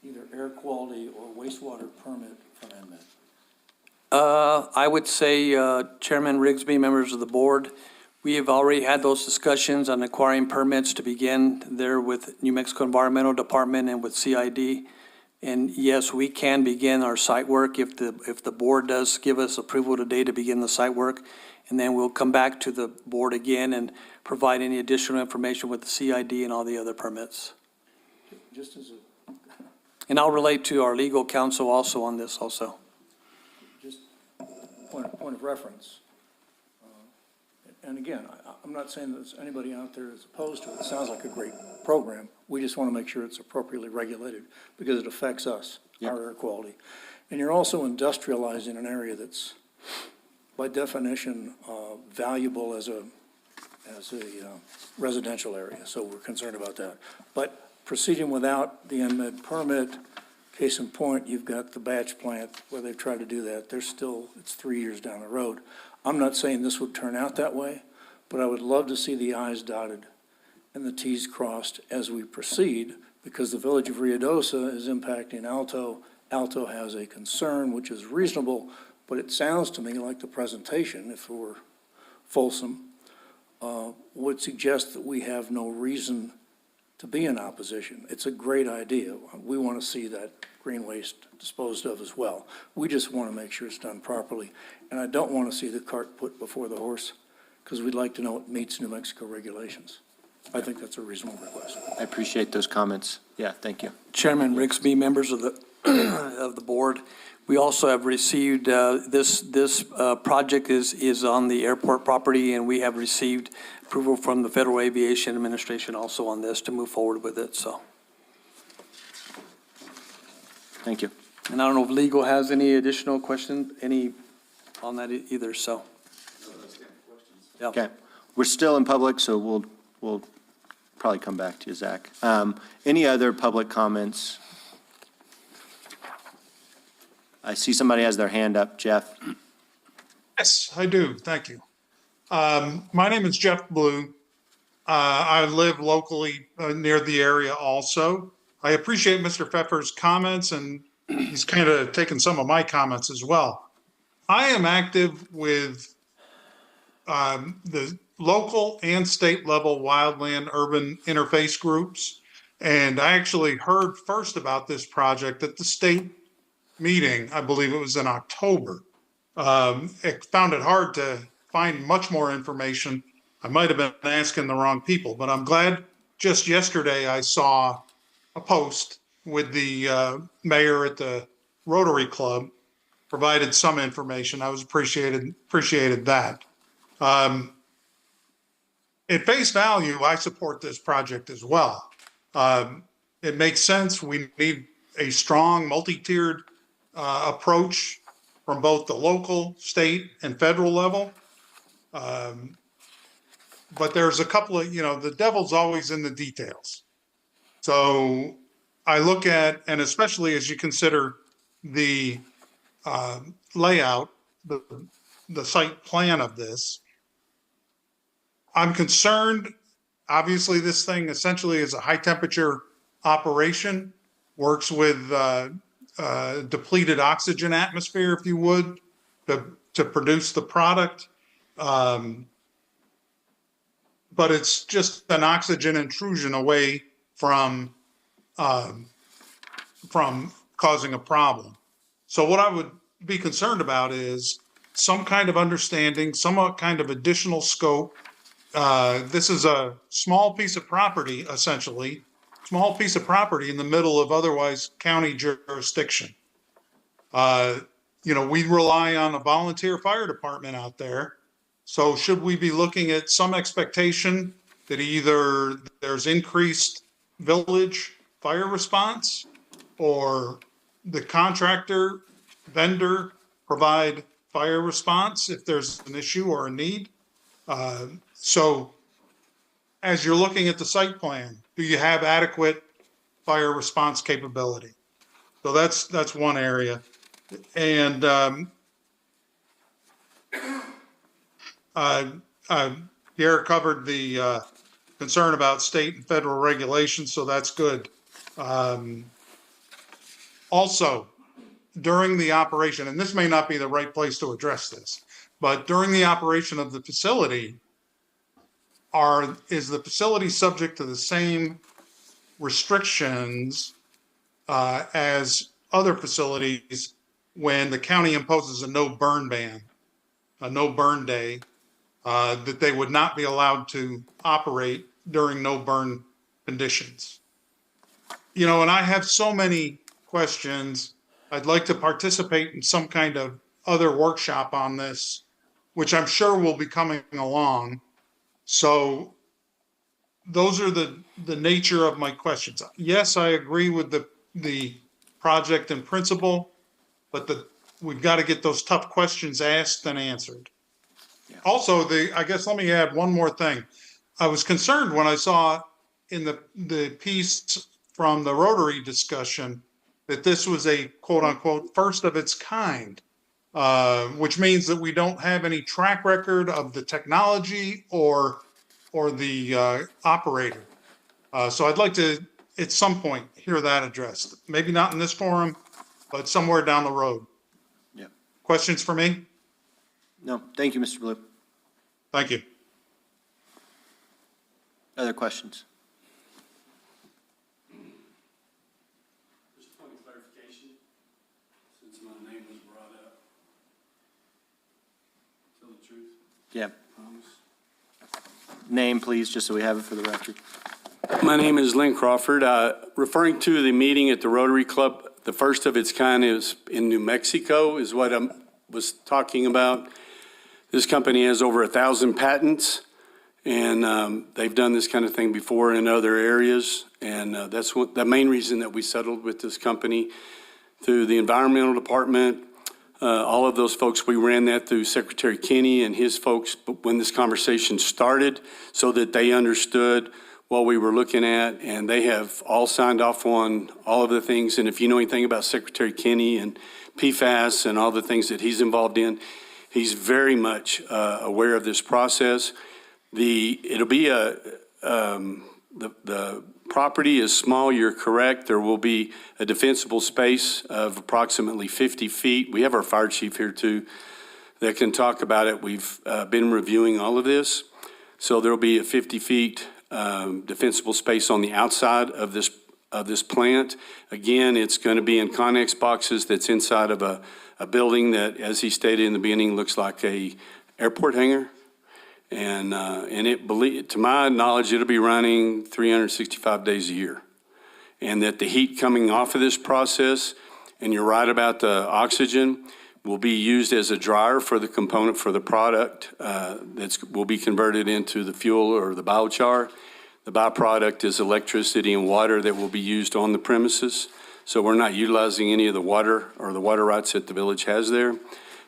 either air quality or wastewater permit from NMED? I would say, Chairman Rigsby, members of the board, we have already had those discussions on acquiring permits to begin there with New Mexico Environmental Department and with CID. And yes, we can begin our site work if the board does give us approval today to begin the site work. And then we'll come back to the board again and provide any additional information with the CID and all the other permits. Just as a, And I'll relate to our legal counsel also on this also. just point of reference. And again, I'm not saying that there's anybody out there that's opposed to it. It sounds like a great program. We just want to make sure it's appropriately regulated because it affects us, our air quality. And you're also industrializing an area that's, by definition, valuable as a residential area. So we're concerned about that. But proceeding without the NMED permit, case in point, you've got the batch plant where they've tried to do that. They're still, it's 3 years down the road. I'm not saying this would turn out that way, but I would love to see the I's dotted and the T's crossed as we proceed, because the village of Ruidoso is impacting Alto. Alto has a concern, which is reasonable, but it sounds to me like the presentation, if it were fulsome, would suggest that we have no reason to be in opposition. It's a great idea. We want to see that green waste disposed of as well. We just want to make sure it's done properly. And I don't want to see the cart put before the horse, because we'd like to know it meets New Mexico regulations. I think that's a reasonable request. I appreciate those comments. Yeah, thank you. Chairman Rigsby, members of the of the board, we also have received this project is on the airport property, and we have received approval from the Federal Aviation Administration also on this to move forward with it. So, Thank you. and I don't know if legal has any additional questions, any on that either. So, yeah. Okay, we're still in public, so we'll probably come back to you, Zach. Any other public comments? I see somebody has their hand up. Jeff? Yes, I do. Thank you. My name is Jeff Blue. I live locally near the area also. I appreciate Mr. Pfeffer's comments, and he's kind of taken some of my comments as well. I am active with the local and state level wildland urban interface groups. And I actually heard first about this project at the state meeting. I believe it was in October. It found it hard to find much more information. I might have been asking the wrong people, but I'm glad just yesterday I saw a post with the mayor at the Rotary Club provided some information. I was appreciated that. At face value, I support this project as well. It makes sense. We need a strong multi-tiered approach from both the local, state, and federal level. But there's a couple of, the devil's always in the details. So I look at, and especially as you consider the layout, the site plan of this, I'm concerned. Obviously, this thing essentially is a high temperature operation, works with depleted oxygen atmosphere, if you would, to produce the product. But it's just an oxygen intrusion away from causing a problem. So what I would be concerned about is some kind of understanding, some kind of additional scope. This is a small piece of property, essentially, small piece of property in the middle of otherwise county jurisdiction. We rely on a volunteer fire department out there. So should we be looking at some expectation that either there's increased village fire response, or the contractor, vendor provide fire response if there's an issue or a need? So as you're looking at the site plan, do you have adequate fire response capability? So that's one area. And Garrett covered the concern about state and federal regulations, so that's good. Also, during the operation, and this may not be the right place to address this, but during the operation of the facility, is the facility subject to the same restrictions as other facilities when the county imposes a no burn ban, a no burn day, that they would not be allowed to operate during no burn conditions? And I have so many questions. I'd like to participate in some kind of other workshop on this, which I'm sure will be coming along. So those are the nature of my questions. Yes, I agree with the project in principle, but we've got to get those tough questions asked and answered. Yeah. Also, I guess let me add one more thing. I was concerned when I saw in the piece from the Rotary discussion that this was a quote unquote first of its kind, which means that we don't have any track record of the technology or the operator. So I'd like to, at some point, hear that addressed. Maybe not in this forum, but somewhere down the road. Yeah. Questions for me? No, thank you, Mr. Blue. Thank you. Other questions? Just a point of clarification, since my name was brought up. Tell the truth. Yeah. Promise. Name, please, just so we have it for the record. My name is Lynn Crawford. Referring to the meeting at the Rotary Club, the first of its kind is in New Mexico, is what I was talking about. This company has over 1,000 patents, and they've done this kind of thing before in other areas. And that's the main reason that we settled with this company through the environmental department. All of those folks, we ran that through Secretary Kinney and his folks when this conversation started, so that they understood what we were looking at, and they have all signed off on all of the things. And if you know anything about Secretary Kinney and PFAS and all the things that he's involved in, he's very much aware of this process. It'll be the property is small, you're correct. There will be a defensible space of approximately 50 feet. We have our fire chief here too that can talk about it. We've been reviewing all of this. So there'll be a 50 feet defensible space on the outside of this plant. Again, it's going to be in Connex boxes that's inside of a building that, as he stated in the beginning, looks like a airport hangar. And to my knowledge, it'll be running 365 days a year. And that the heat coming off of this process, and you're right about the oxygen, will be used as a dryer for the component for the product will be converted into the fuel or the biochar. The byproduct is electricity and water that will be used on the premises. So we're not utilizing any of the water or the water rights that the village has there,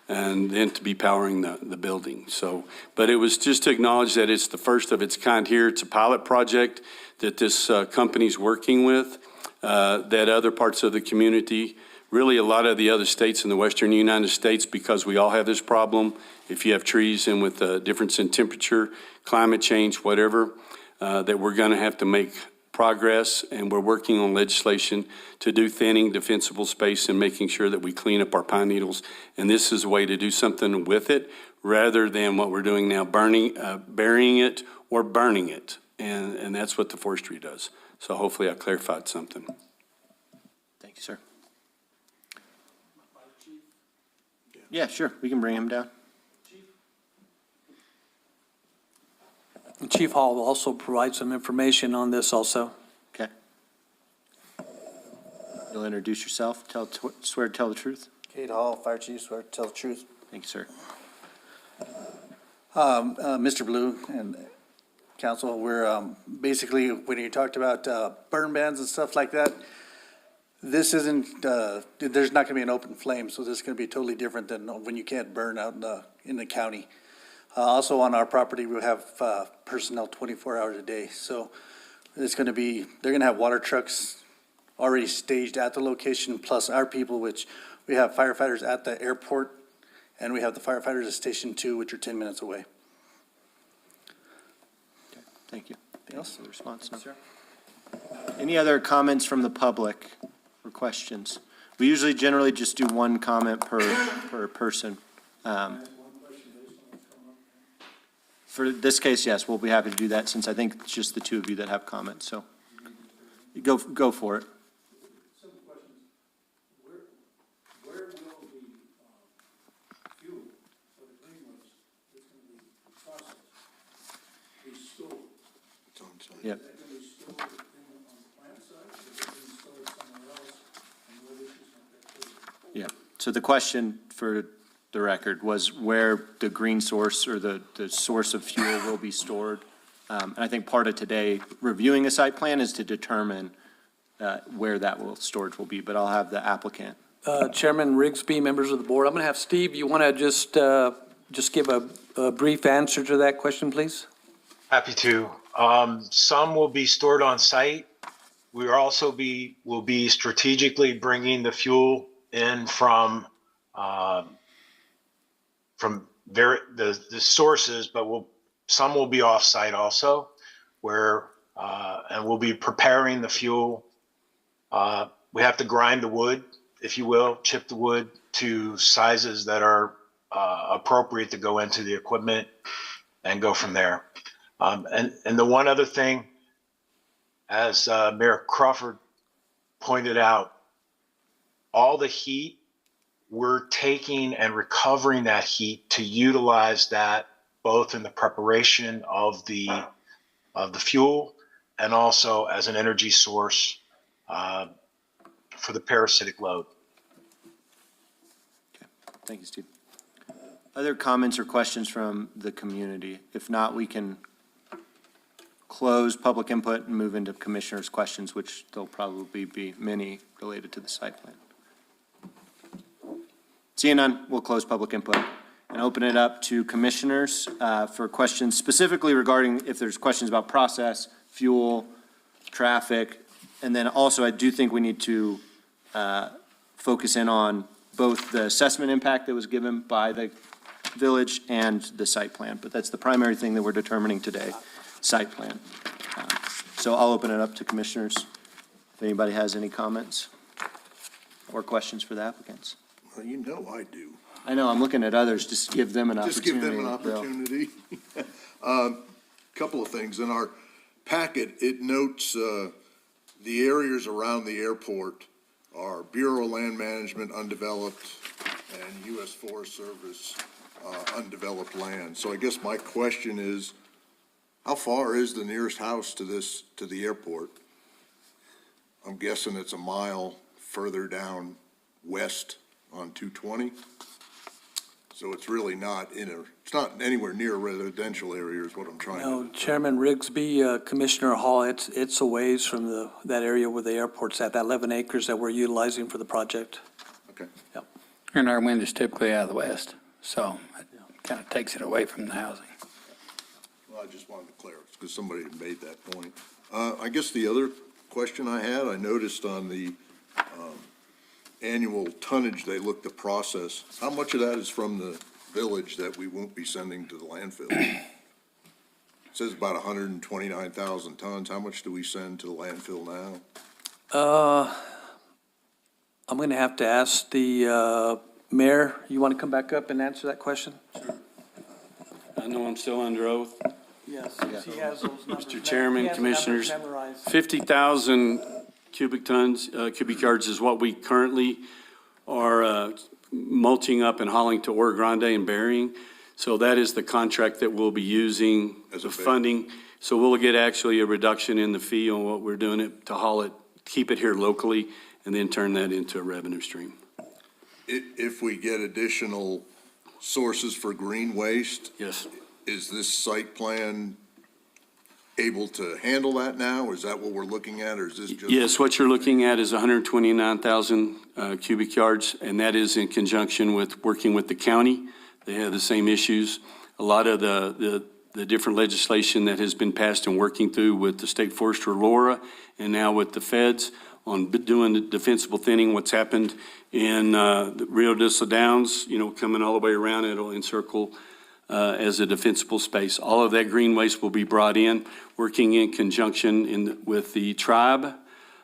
and then to be powering the building. So, but it was just to acknowledge that it's the first of its kind here. It's a pilot project that this company's working with, that other parts of the community, really a lot of the other states in the western United States, because we all have this problem. If you have trees and with a difference in temperature, climate change, whatever, that we're going to have to make progress, and we're working on legislation to do thinning, defensible space, and making sure that we clean up our pine needles. And this is a way to do something with it rather than what we're doing now, burying it or burning it. And that's what the forestry does. So hopefully I clarified something. Thank you, sir. Yeah, sure, we can bring him down. And Chief Hall will also provide some information on this also. Okay. You'll introduce yourself, swear to tell the truth. Kate Hall, Fire Chief, swear to tell the truth. Thank you, sir. Mr. Blue and council, we're basically, when you talked about burn bans and stuff like that, this isn't, there's not going to be an open flame, so this is going to be totally different than when you can't burn out in the county. Also on our property, we have personnel 24 hours a day, so it's going to be, they're going to have water trucks already staged at the location, plus our people, which we have firefighters at the airport, and we have the firefighters at Station 2, which are 10 minutes away. Thank you. Anything else? For the response. No. Any other comments from the public or questions? We usually generally just do one comment per person. For this case, yes, we'll be happy to do that since I think it's just the two of you that have comments, so go for it. Simple questions. Where will the fuel for the greenways that's going to be processed be stored? It's on site. Yep. Is that going to be stored on the plant site, or is it going to be stored somewhere else, and where this is going to be? Yeah, so the question for the record was where the green source or the source of fuel will be stored. And I think part of today reviewing a site plan is to determine where that storage will be, but I'll have the applicant. Chairman Rigsby, members of the board, I'm going to have Steve, you want to just give a brief answer to that question, please? Happy to. Some will be stored on site. We will be strategically bringing the fuel in from the sources, but some will be off-site also, where and we'll be preparing the fuel. We have to grind the wood, if you will, chip the wood to sizes that are appropriate to go into the equipment and go from there. And the one other thing, as Mayor Crawford pointed out, all the heat, we're taking and recovering that heat to utilize that both in the preparation of the fuel and also as an energy source for the parasitic load. Okay. Thank you, Steve. Other comments or questions from the community? If not, we can close public input and move into commissioners' questions, which there'll probably be many related to the site plan. Seeing none, we'll close public input and open it up to commissioners for questions specifically regarding if there's questions about process, fuel, traffic, and then also I do think we need to focus in on both the assessment impact that was given by the village and the site plan, but that's the primary thing that we're determining today, site plan. So I'll open it up to commissioners if anybody has any comments or questions for the applicants. Well, you know I do. I know, I'm looking at others, just give them an Just opportunity. give them an Bill. opportunity. Couple of things. In our packet, it notes the areas around the airport are Bureau of Land Management undeveloped and U.S. Forest Service undeveloped land. So I guess my question is, how far is the nearest house to the airport? I'm guessing it's a mile further down west on 220. So it's really not it's not anywhere near a residential area is what I'm trying to. No, Chairman Rigsby, Commissioner Hall, it's a ways from that area where the airport's at, that 11 acres that we're utilizing for the project. Okay. Yep. And our wind is typically out of the west, so it kind of takes it away from the housing. Well, I just wanted to clarify because somebody had made that point. I guess the other question I had, I noticed on the annual tonnage they look to process, how much of that is from the village that we won't be sending to the landfill? It says about 129,000 tons. How much do we send to the landfill now? I'm going to have to ask the mayor, you want to come back up and answer that question? I know I'm still under oath. Yes, he has those numbers. Mr. Chairman, He has the numbers Commissioners, memorized. 50,000 cubic yards is what we currently are mulching up and hauling to Oro Grande and burying. So that is the contract that we'll be using, the funding. So we'll get actually a reduction in the fee on what we're doing it to haul it, keep it here locally, and then turn that into a revenue stream. If we get additional sources for green waste, Yes. is this site plan able to handle that now? Is that what we're looking at, or is this just? Yes, what you're looking at is 129,000 cubic yards, and that is in conjunction with working with the county. They have the same issues. A lot of the different legislation that has been passed and working through with the State Forester Laura and now with the feds on doing the defensible thinning, what's happened in the Rio de la Downs, coming all the way around, it'll encircle as a defensible space. All of that green waste will be brought in, working in conjunction with the tribe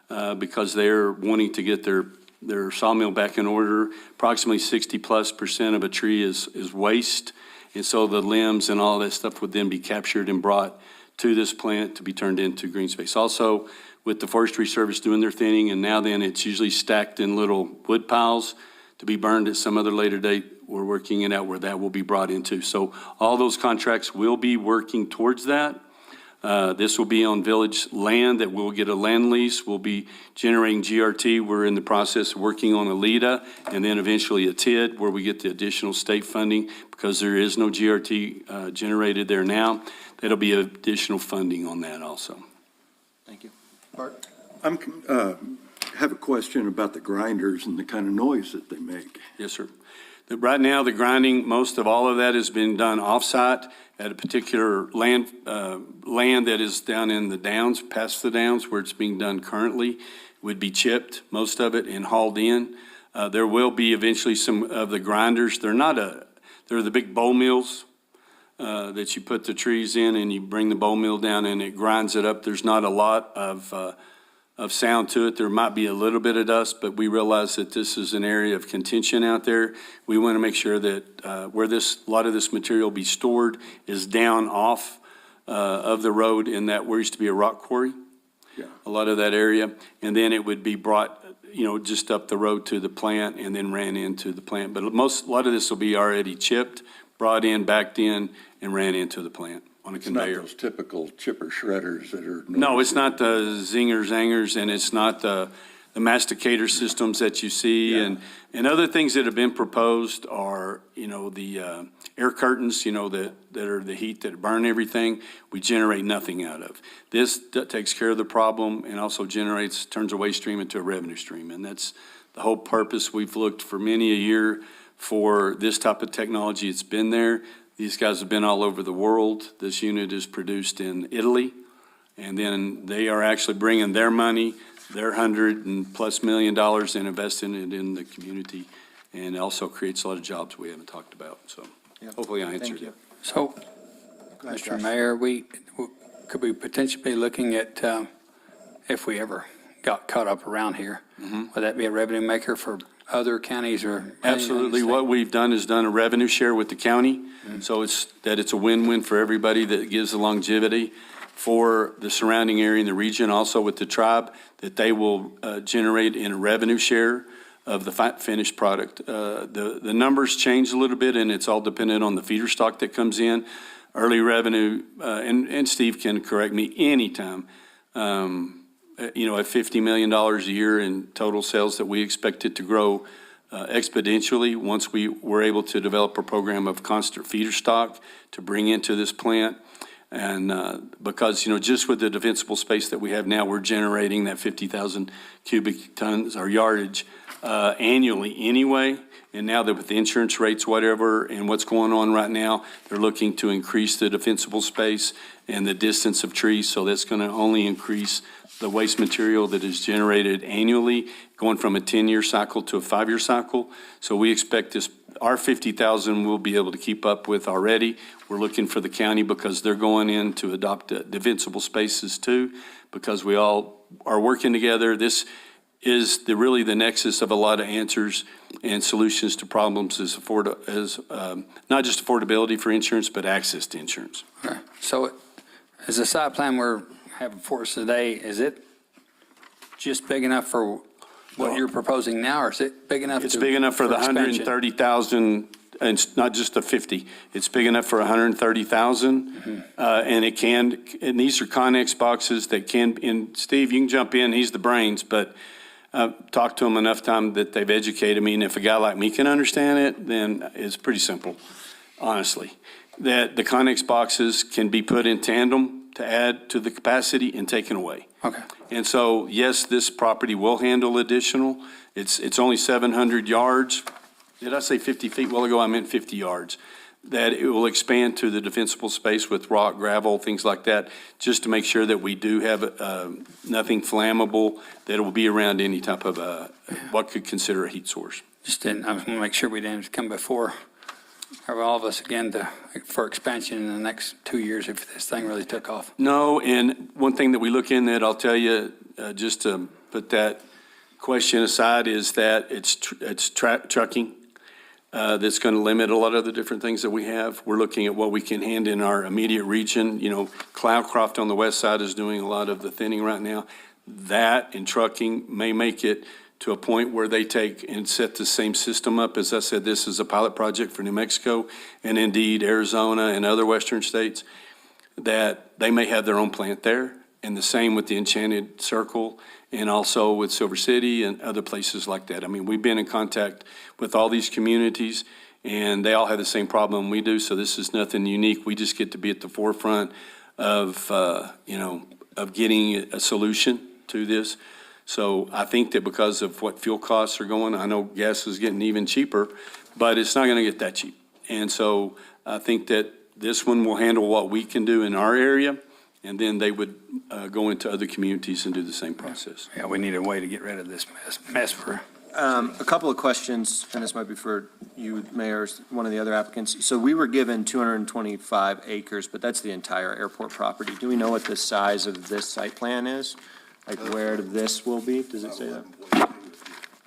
because they're wanting to get their sawmill back in order. Approximately 60+% of a tree is waste. And so the limbs and all that stuff would then be captured and brought to this plant to be turned into green space. Also, with the Forestry Service doing their thinning, and now then it's usually stacked in little wood piles to be burned at some other later date. We're working it out where that will be brought into. So all those contracts will be working towards that. This will be on village land that we'll get a land lease. We'll be generating GRT. We're in the process of working on a LEDA and then eventually a TID where we get the additional state funding because there is no GRT generated there now. That'll be additional funding on that also. Thank you. Bart? Have a question about the grinders and the kind of noise that they make. Yes, sir. Right now, the grinding, most of all of that has been done off-site at a particular land that is down in the downs, past the downs, where it's being done currently. It would be chipped, most of it, and hauled in. There will be eventually some of the grinders. They're the big bowl mills that you put the trees in and you bring the bowl mill down and it grinds it up. There's not a lot of sound to it. There might be a little bit of dust, but we realize that this is an area of contention out there. We want to make sure that where a lot of this material will be stored is down off of the road in that where used to be a rock quarry, a lot of that area. And then it would be brought, just up the road to the plant and then ran into the plant. But a lot of this will be already chipped, brought in, backed in, and ran into the plant on a conveyor. It's not those typical chipper shredders that are. No, it's not the zingers, zangers, and it's not the masticator systems that you see. And other things that have been proposed are, the air curtains, that are the heat that burn everything. We generate nothing out of. This takes care of the problem and also turns a waste stream into a revenue stream. And that's the whole purpose. We've looked for many a year for this type of technology. It's been there. These guys have been all over the world. This unit is produced in Italy, and then they are actually bringing their money, their $100+ million, and investing it in the community, and also creates a lot of jobs we haven't talked about. So hopefully I answered it. So, Mr. Mayor, could we potentially be looking at, if we ever got caught up around here, would that be a revenue maker for other counties or? Absolutely. What we've done is done a revenue share with the county. So it's a win-win for everybody that gives the longevity for the surrounding area and the region, also with the tribe, that they will generate in a revenue share of the finished product. The numbers change a little bit, and it's all dependent on the feeder stock that comes in. Early revenue, and Steve can correct me anytime, at $50 million a year in total sales that we expect it to grow exponentially once we were able to develop a program of constant feeder stock to bring into this plant. And because, just with the defensible space that we have now, we're generating that 50,000 cubic tons or yardage annually anyway. And now that with the insurance rates, whatever, and what's going on right now, they're looking to increase the defensible space and the distance of trees. So that's going to only increase the waste material that is generated annually, going from a 10-year cycle to a 5-year cycle. So we expect our 50,000 we'll be able to keep up with already. We're looking for the county because they're going in to adopt defensible spaces too, because we all are working together. This is really the nexus of a lot of answers and solutions to problems as not just affordability for insurance, but access to insurance. So Is the site plan we're having for us today, is it just big enough for what you're proposing now, or is it big enough? It's big enough for the expansion? 130,000, and it's not just the 50. It's big enough for 130,000. And it can, and these are Connex boxes that can, and Steve, you can jump in, he's the brains, but talked to them enough time that they've educated me, and if a guy like me can understand it, then it's pretty simple, honestly. That the Connex boxes can be put in tandem to add to the capacity and taken away. Okay. And so, yes, this property will handle additional. It's only 700 yards. Did I say 50 feet? Well ago, I meant 50 yards. That it will expand to the defensible space with rock, gravel, things like that, just to make sure that we do have nothing flammable, that it will be around any type of what could consider a heat source. Just didn't, I was going to make sure we didn't come before all of us again for expansion in the next 2 years if this thing really took off. No, and one thing that we look in that I'll tell you, just to put that question aside, is that it's trucking. That's going to limit a lot of the different things that we have. We're looking at what we can hand in our immediate region. You know, Cloudcroft on the west side is doing a lot of the thinning right now. That and trucking may make it to a point where they take and set the same system up. As I said, this is a pilot project for New Mexico and indeed Arizona and other western states, that they may have their own plant there. And the same with the Enchanted Circle and also with Silver City and other places like that. I mean, we've been in contact with all these communities and they all have the same problem we do. So this is nothing unique. We just get to be at the forefront of, of getting a solution to this. So I think that because of what fuel costs are going, I know gas is getting even cheaper, but it's not going to get that cheap. And so I think that this one will handle what we can do in our area, and then they would go into other communities and do the same process. Yeah, we need a way to get rid of this mess for. A couple of questions, and this might be for you, Mayor, one of the other applicants. So we were given 225 acres, but that's the entire airport property. Do we know what the size of this site plan is? Like where this will be? Does it say that?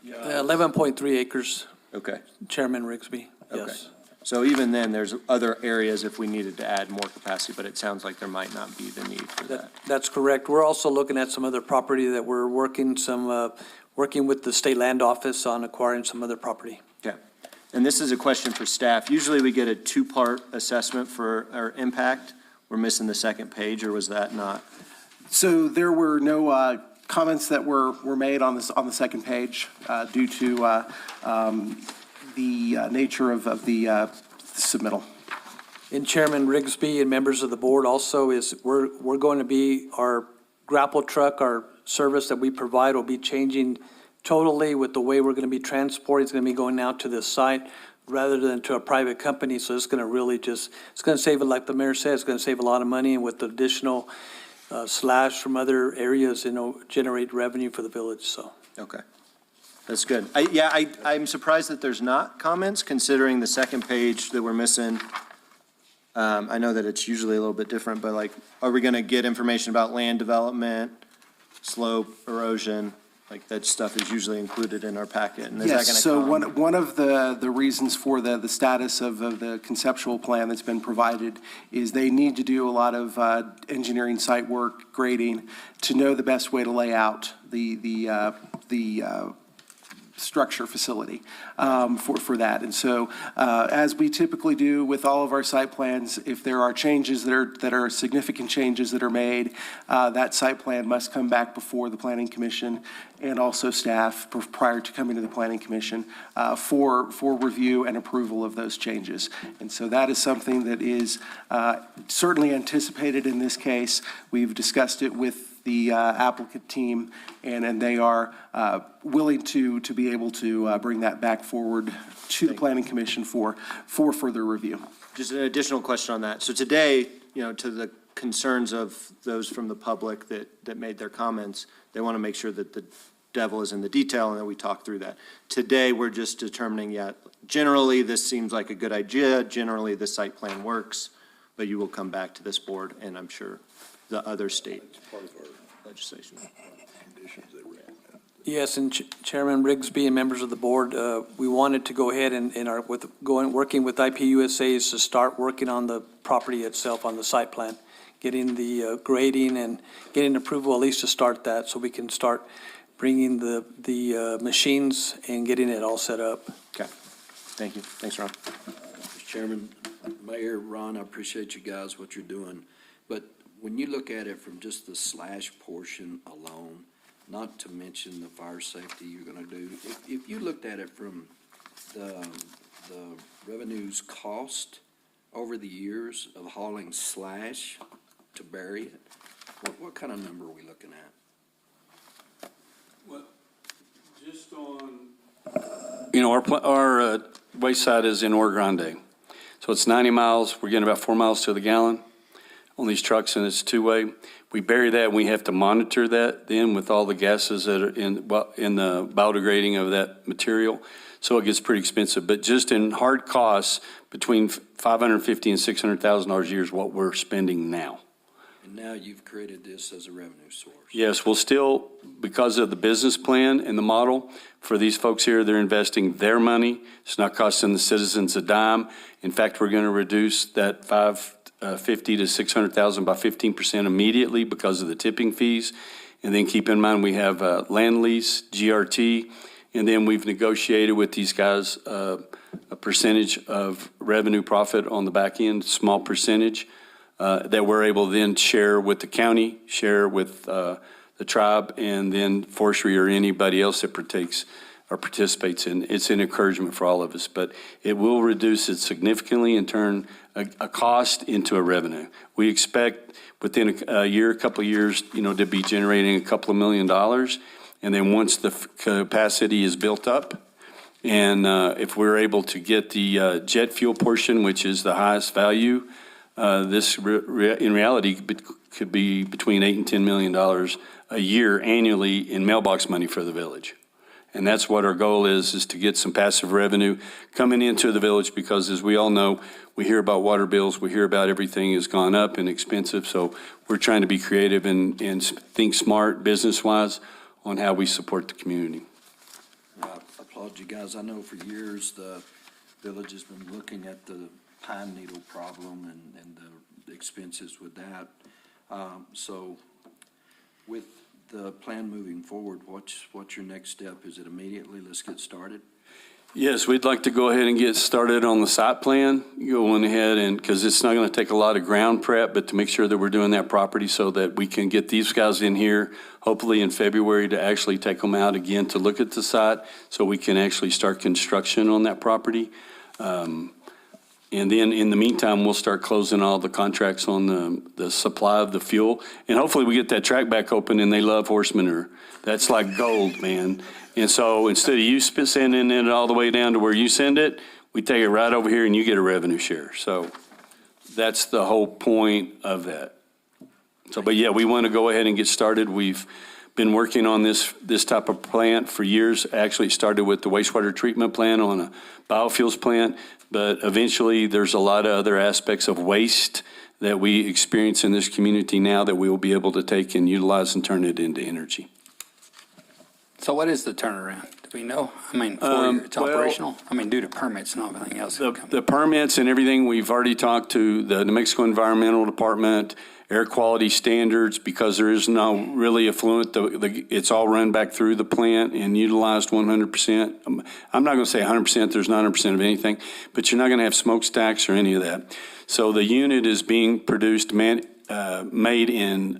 11.3 acres, Okay. Chairman Rigsby, Okay. yes. So even then, there's other areas if we needed to add more capacity, but it sounds like there might not be the need for that. That's correct. We're also looking at some other property that we're working with the State Land Office on acquiring some other property. Okay. And this is a question for staff. Usually we get a two-part assessment for our impact. We're missing the second page, or was that not? So there were no comments that were made on the second page due to the nature of the submittal. And Chairman Rigsby and members of the board also is, we're going to be, our grapple truck, our service that we provide will be changing totally with the way we're going to be transporting. It's going to be going out to this site rather than to a private company. So it's going to really it's going to save it, like the mayor said, it's going to save a lot of money, and with the additional slash from other areas, generate revenue for the village, so. Okay. That's good. I'm surprised that there's not comments, considering the second page that we're missing. I know that it's usually a little bit different, but like, are we going to get information about land development, slope, erosion? Like that stuff is usually included in our packet, and is that going to Yes, so one of the reasons for the status of the conceptual plan that's been provided is they need to do a lot of engineering site work, grading, to know the best way to lay out the structure facility for that. And so as we typically do with all of our site plans, if there are changes that are significant changes that are made, that site plan must come back before the Planning Commission and also staff prior to coming to the Planning Commission for review and approval of those changes. And so that is something that is certainly anticipated in this case. We've discussed it with the applicant team, and they are willing to be able to bring that back forward to the Planning Commission for further review. Just an additional question on that. So today, to the concerns of those from the public that made their comments, they want to make sure that the devil is in the detail and that we talk through that. Today, we're just determining, generally this seems like a good idea. Generally, the site plan works, but you will come back to this board, and I'm sure the other state legislation. Yes, and Chairman Rigsby and members of the board, we wanted to go ahead and working with IPUSA is to start working on the property itself, on the site plan, getting the grading and getting approval at least to start that, so we can start bringing the machines and getting it all set up. Okay, thank you. Thanks, Ron. Mr. Chairman, Mayor, Ron, I appreciate you guys, what you're doing. But when you look at it from just the slash portion alone, not to mention the fire safety you're gonna do, if you looked at it from the revenues cost over the years of hauling slash to bury it, what kind of number are we looking at? Well, just on. You know, our waste side is in Oro Grande. So it's 90 miles. We're getting about 4 miles to the gallon on these trucks, and it's two-way. We bury that, and we have to monitor that then with all the gases that are in the biodegrading of that material. So it gets pretty expensive. But just in hard costs, between $550,000 and $600,000 a year is what we're spending now. And now you've created this as a revenue source. Yes, we'll still, because of the business plan and the model, for these folks here, they're investing their money. It's not costing the citizens a dime. In fact, we're going to reduce that $550,000 to $600,000 by 15% immediately because of the tipping fees. And then keep in mind, we have land lease, GRT, and then we've negotiated with these guys a percentage of revenue profit on the back end, small percentage, that we're able to then share with the county, share with the tribe, and then forestry or anybody else that partakes or participates in. It's an encouragement for all of us, but it will reduce it significantly and turn a cost into a revenue. We expect within a year, a couple of years, to be generating a couple of $1 million. And then once the capacity is built up, and if we're able to get the jet fuel portion, which is the highest value, this in reality could be between $8 and $10 million a year annually in mailbox money for the village. And that's what our goal is to get some passive revenue coming into the village, because as we all know, we hear about water bills, we hear about everything has gone up and expensive. So we're trying to be creative and think smart business-wise on how we support the community. I applaud you guys. I know for years the village has been looking at the pine needle problem and the expenses with that. So with the plan moving forward, what's your next step? Is it immediately, let's get started? Yes, we'd like to go ahead and get started on the site plan, going ahead and, because it's not going to take a lot of ground prep, but to make sure that we're doing that property so that we can get these guys in here, hopefully in February, to actually take them out again to look at the site so we can actually start construction on that property. And then in the meantime, we'll start closing all the contracts on the supply of the fuel. And hopefully we get that track back open, and they love horse manure. That's like gold, man. And so instead of you sending it all the way down to where you send it, we take it right over here and you get a revenue share. So that's the whole point of that. So, but yeah, we want to go ahead and get started. We've been working on this type of plant for years. Actually, it started with the wastewater treatment plant on a biofuels plant, but eventually there's a lot of other aspects of waste that we experience in this community now that we will be able to take and utilize and turn it into energy. So what is the turnaround? Do we know? I mean, it's operational? I mean, due to permits and everything else. The permits and everything, we've already talked to the New Mexico Environmental Department, air quality standards, because there is no really effluent. It's all run back through the plant and utilized 100%. I'm not going to say 100%. There's not 100% of anything, but you're not going to have smokestacks or any of that. So the unit is being produced, made in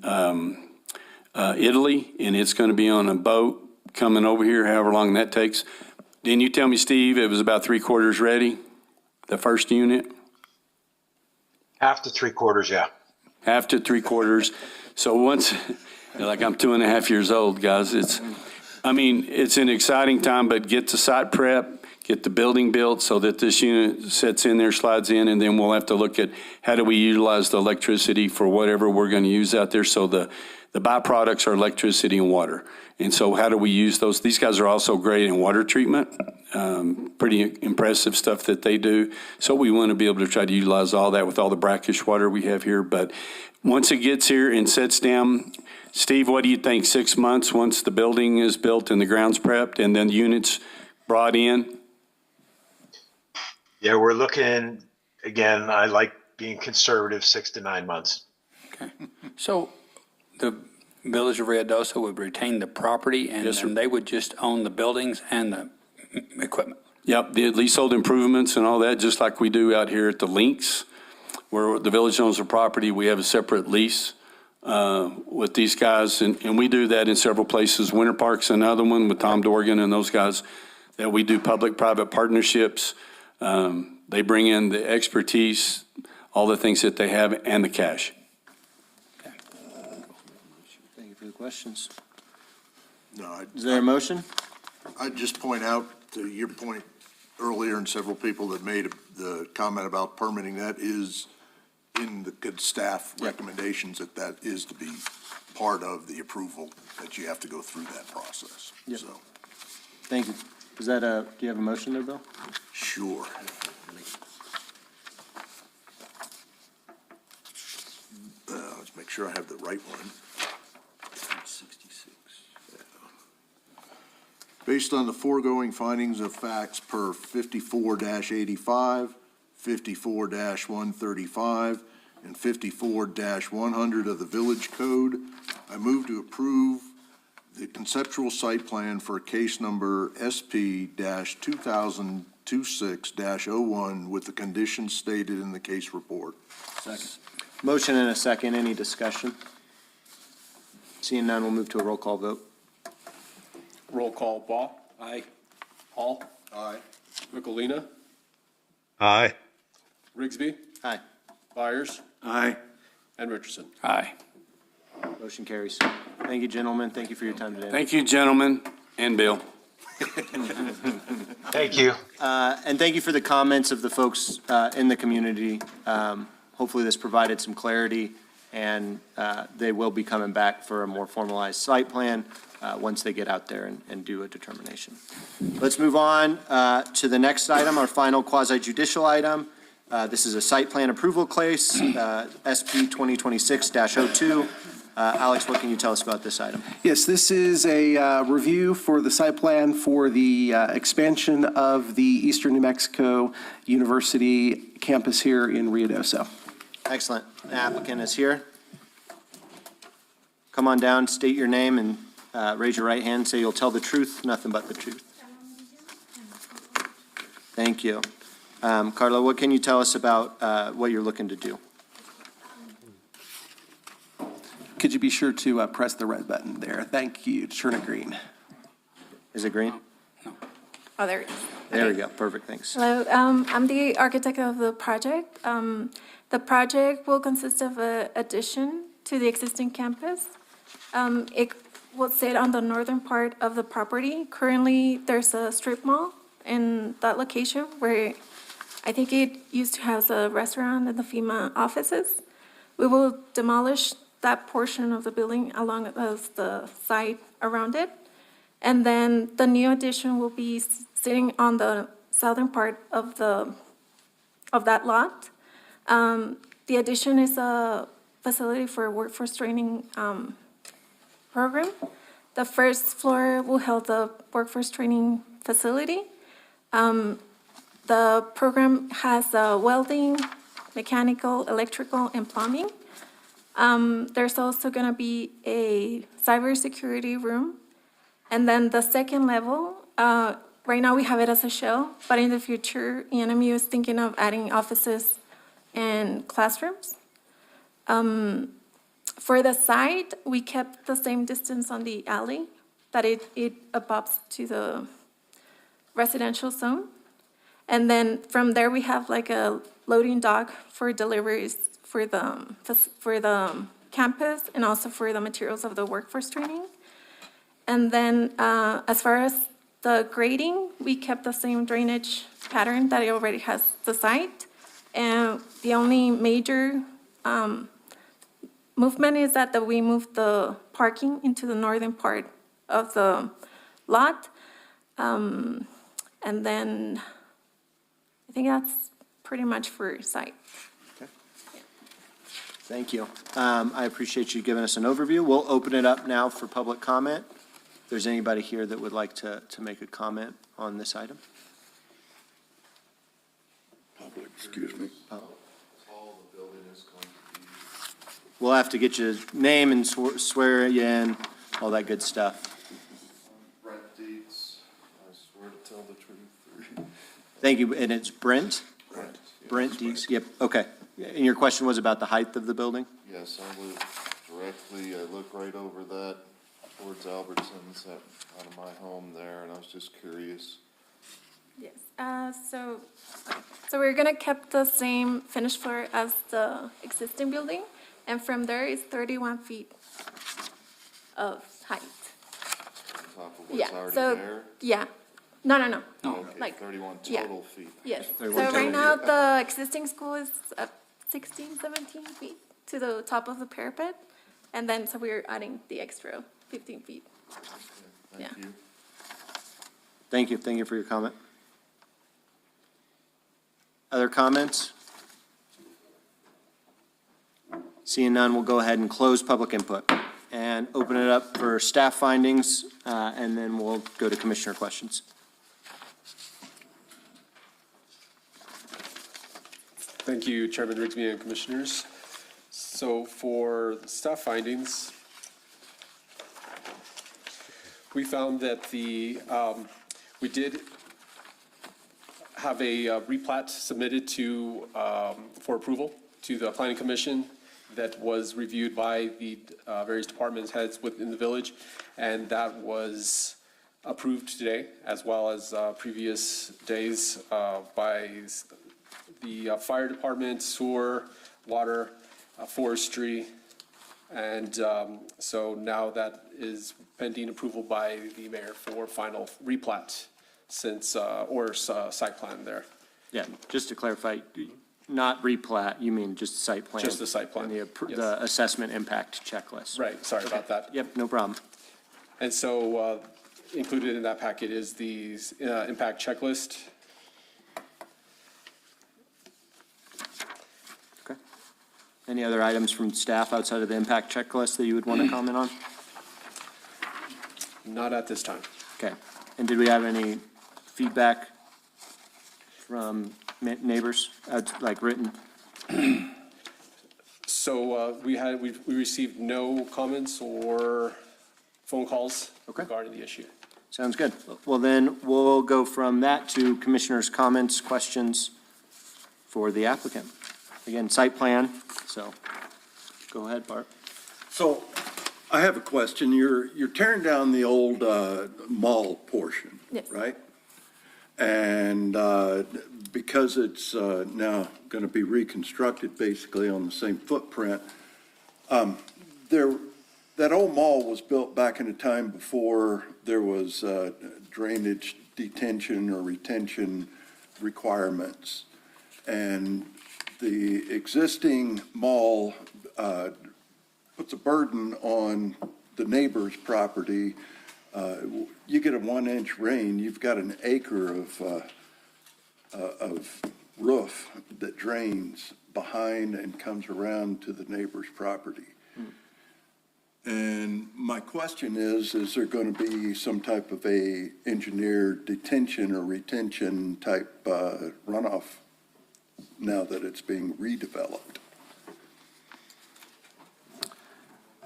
Italy, and it's going to be on a boat coming over here, however long that takes. Didn't you tell me, Steve, it was about 3/4 ready, the first unit? Half to 3/4, yeah. Half to 3/4. So once, like I'm 2.5 years old, guys, it's an exciting time, but get the site prep, get the building built so that this unit sets in there, slides in, and then we'll have to look at how do we utilize the electricity for whatever we're going to use out there. So the byproducts are electricity and water. And so how do we use those? These guys are also great in water treatment, pretty impressive stuff that they do. So we want to be able to try to utilize all that with all the brackish water we have here. But once it gets here and sets down, Steve, what do you think? 6 months once the building is built and the ground's prepped and then the units brought in? Yeah, we're looking, again, I like being conservative, 6 to 9 months. So the Village of Ruidoso would retain the property and Yes, sir. then they would just own the buildings and the equipment? Yep, the leasehold improvements and all that, just like we do out here at the Links, where the village owns the property, we have a separate lease with these guys, and we do that in several places. Winter Park's another one with Tom Dorgan and those guys, that we do public-private partnerships. They bring in the expertise, all the things that they have, and the cash. Thank you for the questions. No, Is there a motion? I'd just point out to your point earlier, and several people that made the comment about permitting, that is in the good staff recommendations, that is to be part of the approval, that you have to go through that process. Yep. So, Thank you. Is that do you have a motion there, Bill? sure. Let's make sure I have the right one. 66. Based on the foregoing findings of facts per 54-85, 54-135, and 54-100 of the Village Code, I move to approve the conceptual site plan for case number SP-2026-01 with the conditions stated in the case report. Second. Motion and a second. Any discussion? Seeing none, we'll move to a roll call vote. Roll call, Ball. Aye. Hall. Aye. Michelina. Aye. Rigsby. Aye. Byers. Aye. And Richardson. Aye. Motion carries. Thank you, gentlemen. Thank you for your time today. Thank you, gentlemen, and Bill. Thank you. And thank you for the comments of the folks in the community. Hopefully, this provided some clarity, and they will be coming back for a more formalized site plan once they get out there and do a determination. Let's move on to the next item, our final quasi-judicial item. This is a site plan approval case, SP 2026-02. Alex, what can you tell us about this item? Yes, this is a review for the site plan for the expansion of the Eastern New Mexico University campus here in Ruidoso. Excellent. The applicant is here. Come on down, state your name, and raise your right hand. Say you'll tell the truth, nothing but the truth. Thank you. Carla, what can you tell us about what you're looking to do? Could you be sure to press the red button there? Thank you. Turn it green. Is it green? Oh, there it is. There we go. Perfect, thanks. Hello, I'm the architect of the project. The project will consist of an addition to the existing campus. It will sit on the northern part of the property. Currently, there's a strip mall in that location where I think it used to house a restaurant and the FEMA offices. We will demolish that portion of the building along as the site around it. And then the new addition will be sitting on the southern part of that lot. The addition is a facility for a workforce training program. The first floor will hold the workforce training facility. The program has welding, mechanical, electrical, and plumbing. There's also going to be a cybersecurity room. And then the second level, right now we have it as a shell, but in the future, ENMU is thinking of adding offices and classrooms. For the site, we kept the same distance on the alley that it abuts to the residential zone. And then from there, we have like a loading dock for deliveries for the campus and also for the materials of the workforce training. And then as far as the grading, we kept the same drainage pattern that it already has the site. And the only major movement is that we moved the parking into the northern part of the lot. And then I think that's pretty much for site. Thank you. I appreciate you giving us an overview. We'll open it up now for public comment. If there's anybody here that would like to make a comment on this item. Public, excuse me. we'll have to get your name and swear you in, all that good stuff. Brent Dietz, I swear to tell the truth. Thank you, and it's Brent? Brent. Brent Dietz, yep, okay. And your question was about the height of the building? Yes, I live directly, I look right over that towards Albertsons out of my home there, and I was just curious. Yes, so we're gonna keep the same finished floor as the existing building, and from there is 31 feet of height. On top of Yeah, what's already so, there? yeah, no, Okay, like, 31 yeah. total feet. Yes, so 31 right total now, the existing school is 16, 17 feet to the top of the parapet, and then, so we're adding the extra 15 feet. Yeah. Thank you. Thank you for your comment. Other comments? Seeing none, we'll go ahead and close public input and open it up for staff findings, and then we'll go to commissioner questions. Thank you, Chairman Rigsby and Commissioners. So for staff findings, we found that we did have a replat submitted to, for approval to the Planning Commission that was reviewed by the various department heads within the village, and that was approved today, as well as previous days by the fire department, sewer, water, forestry, and so now that is pending approval by the mayor for final replat since, or site plan there. Yeah, just to clarify, not replat, you mean just site plan? Just the site plan, And yes. the assessment impact checklist? Right, sorry about that. Yep, no problem. And so included in that packet is the impact checklist. Okay. Any other items from staff outside of the impact checklist that you would want to comment on? Not at this time. Okay. And did we have any feedback from neighbors, like written? So we received no comments or phone calls regarding the issue. Sounds good. Well, then we'll go from that to commissioners' comments, questions for the applicant. Again, site plan, so go ahead, Bart. So I have a question. You're tearing down the old mall portion, Yes. right? And because it's now going to be reconstructed basically on the same footprint, that old mall was built back in a time before there was drainage detention or retention requirements. And the existing mall puts a burden on the neighbor's property. You get a 1-inch rain, you've got an acre of roof that drains behind and comes around to the neighbor's property. And my question is there going to be some type of a engineered detention or retention type runoff now that it's being redeveloped?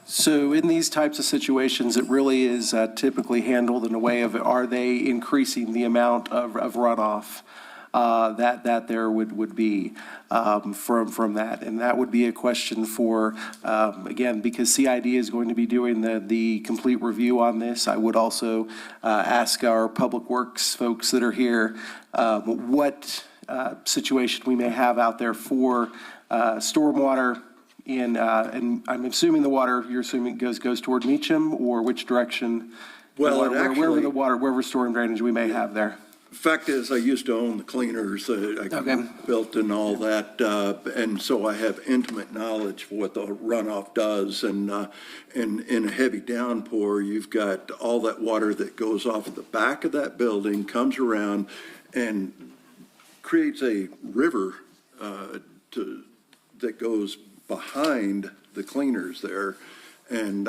So in these types of situations, it really is typically handled in a way of, are they increasing the amount of runoff that there would be from that? And that would be a question for, again, because CID is going to be doing the complete review on this. I would also ask our Public Works folks that are here what situation we may have out there for stormwater. And I'm assuming the water, you're assuming goes toward Meacham, or which direction? Well, it wherever actually- the water, wherever storm drainage we may have there. Fact is, I used to own the cleaners, I built and all that, and so I have intimate knowledge of what the runoff does. And in a heavy downpour, you've got all that water that goes off of the back of that building, comes around and creates a river that goes behind the cleaners there. And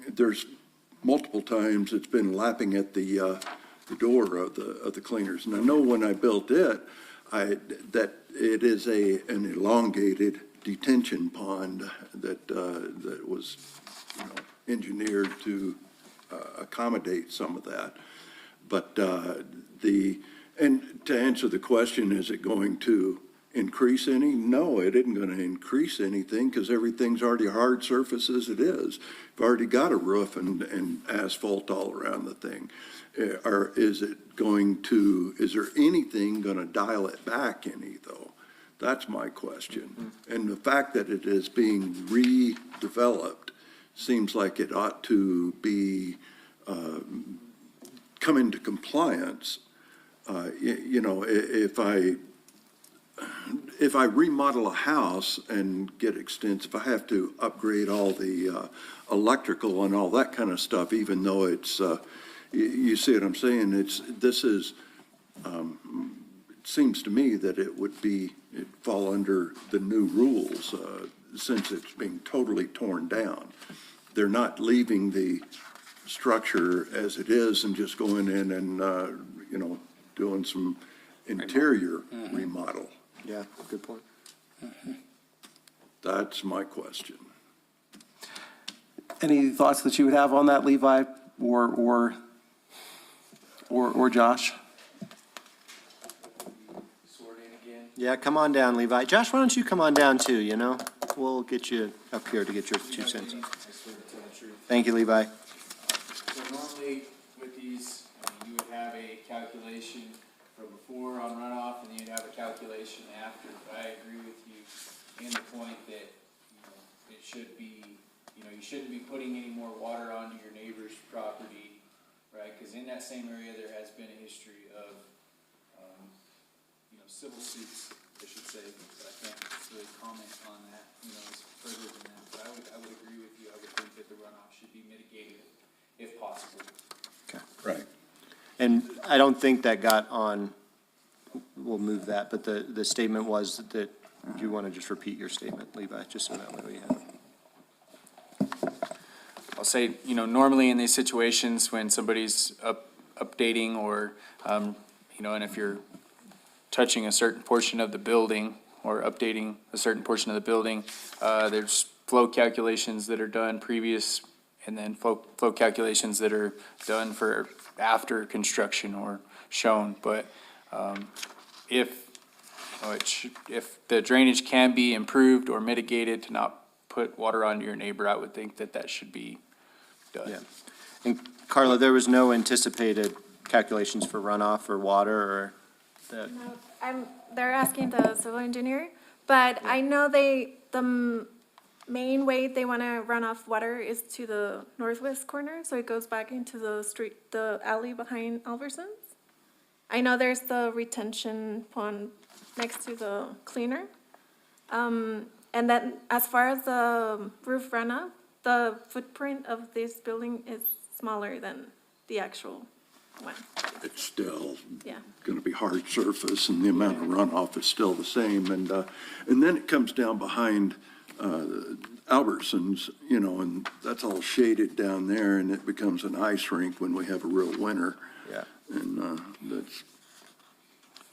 there's multiple times it's been lapping at the door of the cleaners. And I know when I built it, that it is an elongated detention pond that was, engineered to accommodate some of that. But and to answer the question, is it going to increase any? No, it isn't going to increase anything because everything's already hard surface as it is. We've already got a roof and asphalt all around the thing. Or is there anything going to dial it back any though? That's my question. And the fact that it is being redeveloped seems like it ought to be, come into compliance. If I remodel a house and get extensive, I have to upgrade all the electrical and all that kind of stuff, even though it's, you see what I'm saying? It seems to me that it'd fall under the new rules, since it's being totally torn down. They're not leaving the structure as it is and just going in and, doing some interior remodel. Yeah, good point. That's my question. Any thoughts that you would have on that, Levi or Josh? Yeah, come on down, Levi. Josh, why don't you come on down too, We'll get you up here to get your 2 cents. Thank you, Levi. So normally with these, you would have a calculation from before on runoff, and then you'd have a calculation after. But I agree with you in the point that, it should be, you shouldn't be putting any more water onto your neighbor's property, right? Because in that same area, there has been a history of, civil suits, I should say, but I can't really comment on that, further than that. But I would agree with you. I would think that the runoff should be mitigated if possible. Okay. Right. And I don't think that got on, we'll move that, but the statement was that, do you want to just repeat your statement, Levi, just so that way we have it? I'll say, normally in these situations when somebody's updating or, and if you're touching a certain portion of the building or updating a certain portion of the building, there's flow calculations that are done previous and then flow calculations that are done for after construction or shown. But if the drainage can be improved or mitigated to not put water onto your neighbor, I would think that should be done. Yeah. And Carla, there was no anticipated calculations for runoff or water or that? No, they're asking the civil engineer, but I know the main way they want to run off water is to the northwest corner, so it goes back into the alley behind Albertsons. I know there's the retention pond next to the cleaner. And then as far as the roof runoff, the footprint of this building is smaller than the actual one. It's still Yeah. going to be hard surface, and the amount of runoff is still the same. And then it comes down behind Albertsons, and that's all shaded down there, and it becomes an ice rink when we have a real winter. Yeah. And that's.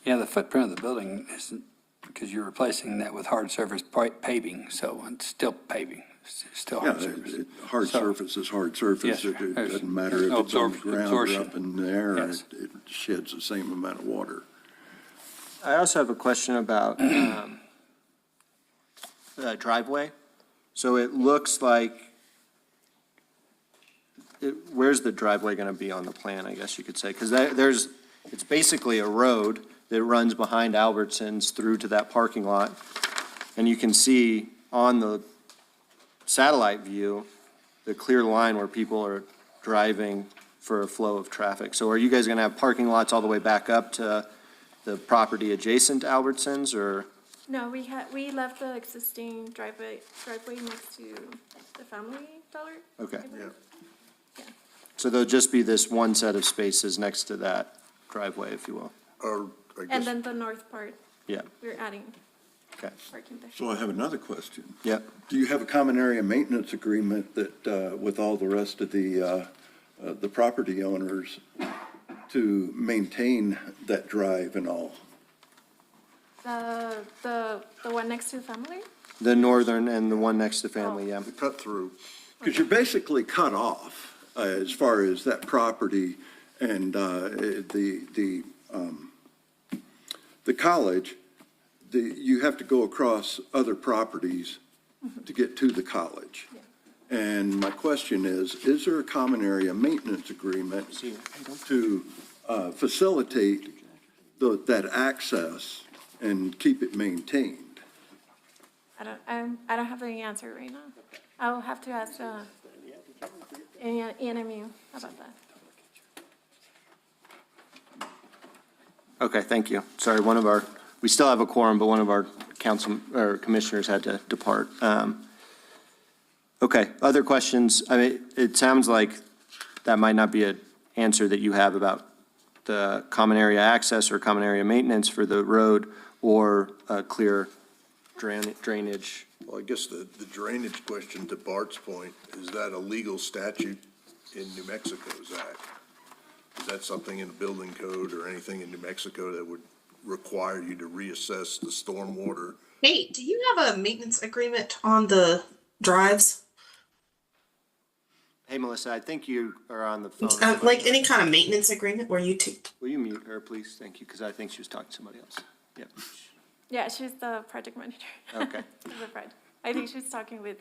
Yeah, the footprint of the building isn't, because you're replacing that with hard surface paving, so it's still paving. It's still hard surface. Hard surface is hard surface. Yes, It there's doesn't matter if no it's on the ground or absorption. up in the air. Yes. It sheds the same amount of water. I also have a question about the driveway. So it looks like, where's the driveway going to be on the plan, I guess you could say? Because it's basically a road that runs behind Albertsons through to that parking lot. And you can see on the satellite view, the clear line where people are driving for a flow of traffic. So are you guys going to have parking lots all the way back up to the property adjacent to Albertsons, or? No, we left the existing driveway next to the Family Dollar. Okay. Yeah. So there'll just be this one set of spaces next to that driveway, if you will? And then the north part, Yeah, we're adding okay. parking there. So I have another question. Yep. Do you have a common area maintenance agreement that, with all the rest of the property owners to maintain that drive and all? The one next to the Family? The northern and the one next to family, yeah. The cut through. Because you're basically cut off as far as that property and the college. You have to go across other properties to get to the college. And my question is there a common area maintenance agreement to facilitate that access and keep it maintained? I don't have the answer right now. I'll have to ask NMU about that. Okay, thank you. Sorry, we still have a quorum, but one of our council, or commissioners had to depart. Okay, other questions? I mean, it sounds like that might not be an answer that you have about the common area access or common area maintenance for the road or clear drainage. Well, I guess the drainage question, to Bart's point, is that a legal statute in New Mexico's act? Is that something in the building code or anything in New Mexico that would require you to reassess the stormwater? Hey, do you have a maintenance agreement on the drives? Hey, Melissa, I think you are on the phone. Like any kind of maintenance agreement where you two. Will you mute her, please? Thank you, because I think she was talking to somebody else. Yep. Yeah, she's the project manager. Okay. Of the project. I think she's talking with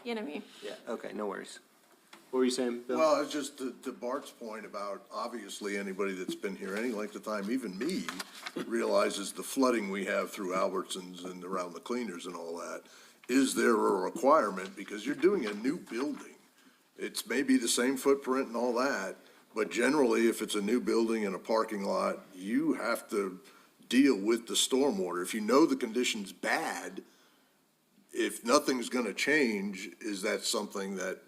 NMU. Yeah, okay, no worries. What were you saying, Bill? Well, it's just to Bart's point about, obviously, anybody that's been here any length of time, even me, realizes the flooding we have through Albertsons and around the cleaners and all that. Is there a requirement, because you're doing a new building? It's maybe the same footprint and all that, but generally, if it's a new building and a parking lot, you have to deal with the stormwater. If you know the condition's bad, if nothing's gonna change, is that something that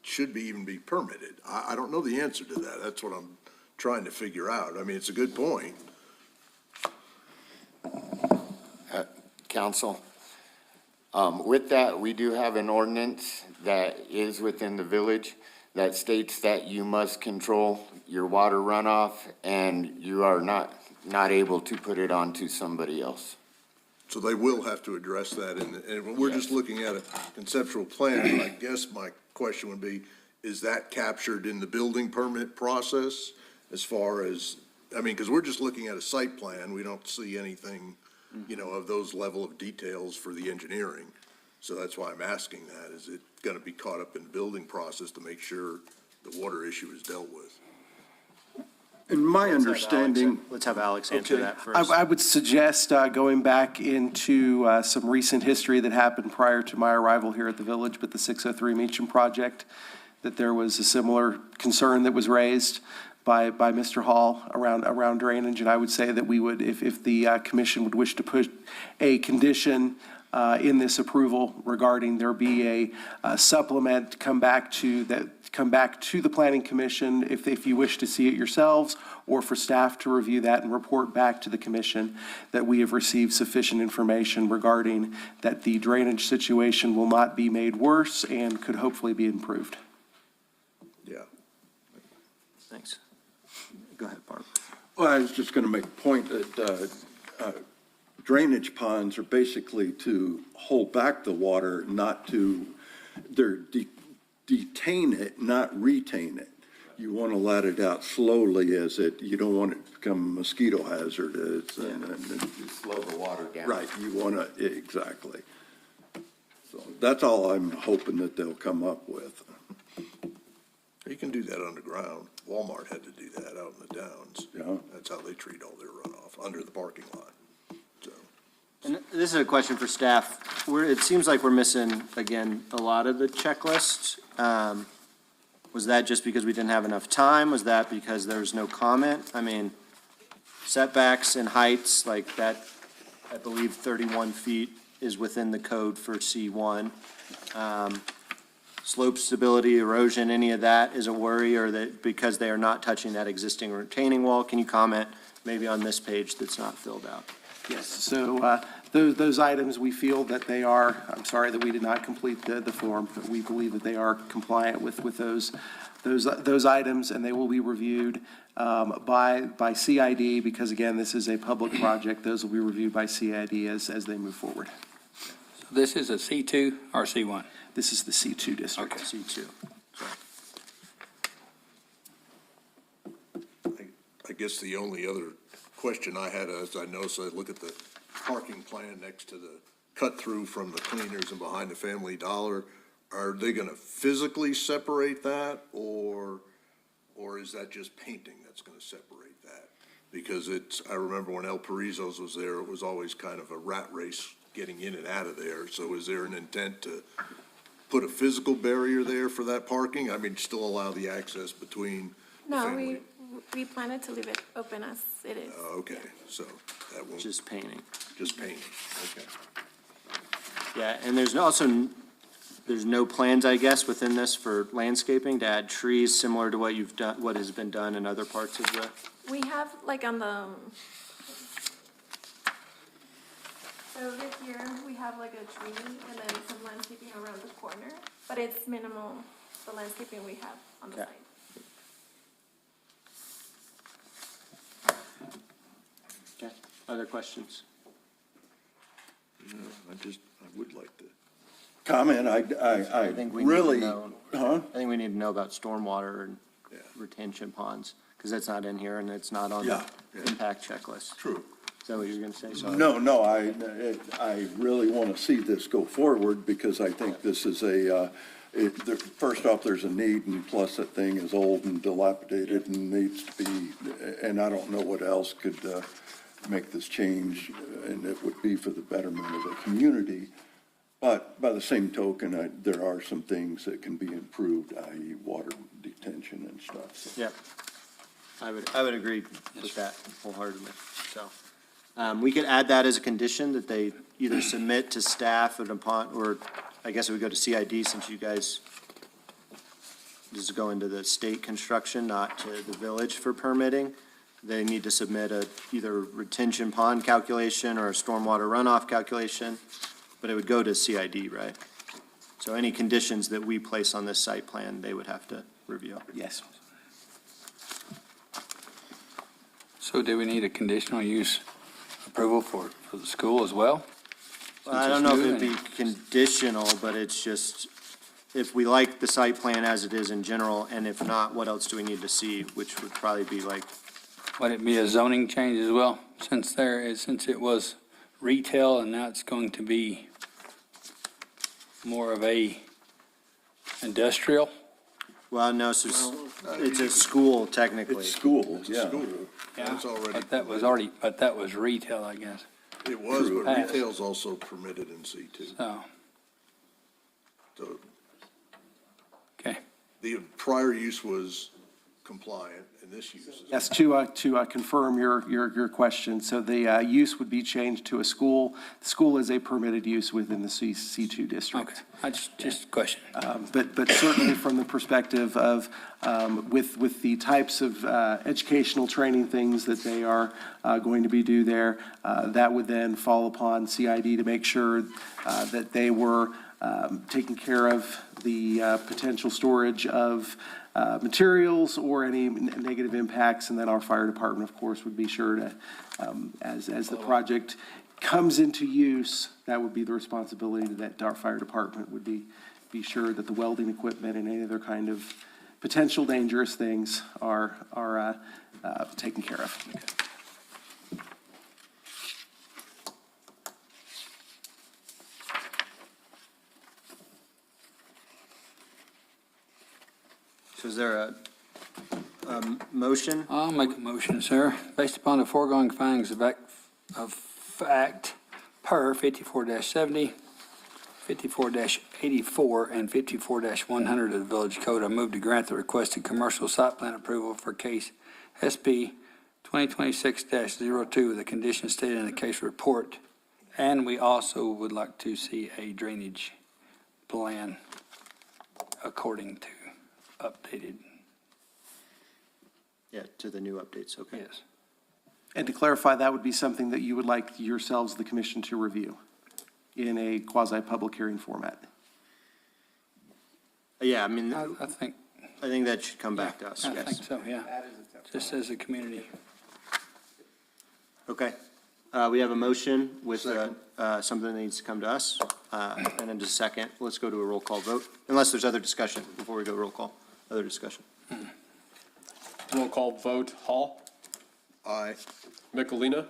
should even be permitted? I don't know the answer to that. That's what I'm trying to figure out. I mean, it's a good point. Council, with that, we do have an ordinance that is within the village that states that you must control your water runoff and you are not able to put it onto somebody else. So they will have to address that, and we're just looking at a conceptual plan. I guess my question would be, is that captured in the building permit process as far as, I mean, because we're just looking at a site plan, we don't see anything, of those level of details for the engineering. So that's why I'm asking that. Is it going to be caught up in the building process to make sure the water issue is dealt with? In my understanding. Let's have Alex answer that first. I would suggest going back into some recent history that happened prior to my arrival here at the village, but the 603 Meacham project, that there was a similar concern that was raised by Mr. Hall around drainage. And I would say that we would, if the commission would wish to put a condition in this approval regarding there be a supplement, come back to the planning commission if you wish to see it yourselves, or for staff to review that and report back to the commission that we have received sufficient information regarding that the drainage situation will not be made worse and could hopefully be improved. Yeah. Thanks. Go ahead, Barb. Well, I was just going to make a point that drainage ponds are basically to hold back the water, not to, detain it, not retain it. You want to let it out slowly you don't want it to become a mosquito hazard. You slow the water down. Right, you want to, exactly. So that's all I'm hoping that they'll come up with. You can do that underground. Walmart had to do that out in the Downs. Yeah. That's how they treat all their runoff, under the parking lot. So. And this is a question for staff. It seems like we're missing, again, a lot of the checklist. Was that just because we didn't have enough time? Was that because there was no comment? I mean, setbacks and heights, like that, I believe 31 feet is within the code for C1. Slope stability, erosion, any of that is a worry, or that because they are not touching that existing retaining wall? Can you comment maybe on this page that's not filled out? Yes, so those items, we feel that they are, I'm sorry that we did not complete the form, but we believe that they are compliant with those items, and they will be reviewed by CID, because again, this is a public project. Those will be reviewed by CID as they move forward. This is a C2 or C1? This is the C2 district. Okay. C2. I guess the only other question I had as I noticed, I look at the parking plan next to the cut through from the cleaners and behind the Family Dollar. Are they gonna physically separate that or is that just painting that's gonna separate that? Because I remember when El Parizos was there, it was always kind of a rat race getting in and out of there. So is there an intent to put a physical barrier there for that parking? I mean, still allow the access between the No, family? we planted to leave it open as it is. Okay, so that will. Just painting. Just painting, okay. Yeah, and there's no plans, I guess, within this for landscaping to add trees similar to what you've done, what has been done in other parts of the, We have like on the, so over here, we have like a tree and then some landscaping around the corner, but it's minimal, the landscaping we have on the Okay. site. okay, other questions? I would like to comment. I think we need to really, know. huh? I think we need to know about stormwater and retention ponds, because that's not in here and it's not on the Yeah. impact checklist. True. Is that what you're gonna say? Sorry. No, I really want to see this go forward because I think this is first off, there's a need, and plus that thing is old and dilapidated and needs to be, and I don't know what else could make this change, and it would be for the betterment of the community. But by the same token, there are some things that can be improved, i.e. water detention and stuff. So. Yeah, I would agree with that wholeheartedly, so. We could add that as a condition that they either submit to staff or I guess it would go to CID since you guys just go into the state construction, not to the village for permitting. They need to submit either retention pond calculation or a stormwater runoff calculation, but it would go to CID, right? So any conditions that we place on this site plan, they would have to review. Yes. So do we need a conditional use approval for the school as well? Well, I don't know if it'd be conditional, but it's just, if we like the site plan as it is in general, and if not, what else do we need to see, which would probably be like, Would it be a zoning change as well, since it was retail and now it's going to be more of a industrial? well, no, so it's a school technically. It's school, yeah. Yeah, It's already but that was retail, I guess. It was, but Passed. retail's also permitted in C2. So, So okay. the prior use was compliant, and this use is. Yes, to confirm your question, so the use would be changed to a school. The school is a permitted use within the C2 district. Okay, I just question. But certainly from the perspective of, with the types of educational training things that they are going to be do there, that would then fall upon CID to make sure that they were taking care of the potential storage of materials or any negative impacts. And then our fire department, of course, would be sure to, as the project comes into use, that would be the responsibility that our fire department would be sure that the welding equipment and any other kind of potential dangerous things are taken care of. So is there a motion? I'll make a motion, sir. Based upon the foregoing findings of fact per 54-70, 54-84, and 54-100 of the Village Code, I move to grant the requested commercial site plan approval for case SP 2026-02 with the conditions stated in the case report. And we also would like to see a drainage plan according to updated. Yeah, to the new updates, okay. Yes. And to clarify, that would be something that you would like yourselves, the commission, to review in a quasi-public hearing format. Yeah, I mean, I think. I think that should come back to us, I yes. think so, yeah. Just as a community. Okay. We have a motion with something that needs to come to us, and then just a second. Let's go to a roll call vote, unless there's other discussion before we go roll call. Other discussion. Roll call vote, Hall, Aye. Michelina,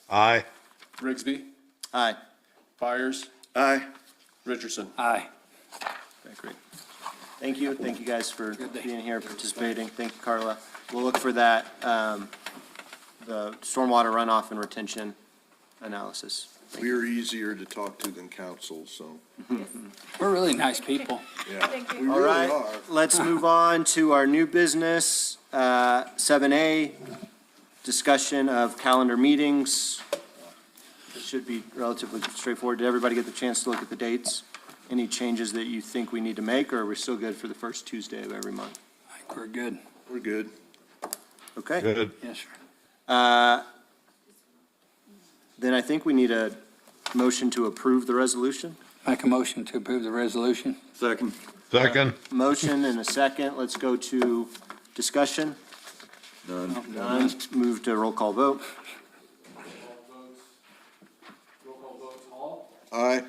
Aye. Rigsby, Aye. Byers, Aye. Richardson. Aye. Okay, great. Thank you. Thank you guys for being here, participating. Thank you, Carla. We'll look for that, the stormwater runoff and retention analysis. We're easier to talk to than council, so, We're really nice people. yeah. Thank you. We All really right, are. let's move on to our new business, 7A, discussion of calendar meetings. This should be relatively straightforward. Did everybody get the chance to look at the dates? Any changes that you think we need to make, or are we still good for the first Tuesday of every month? I think we're good. We're good. Okay. Good. Yes, sir. Then I think we need a motion to approve the resolution. Make a motion to approve the resolution. Second. Second. Motion and a second. Let's go to discussion. None. None. Move to roll call vote. Roll call vote, Hall, Aye.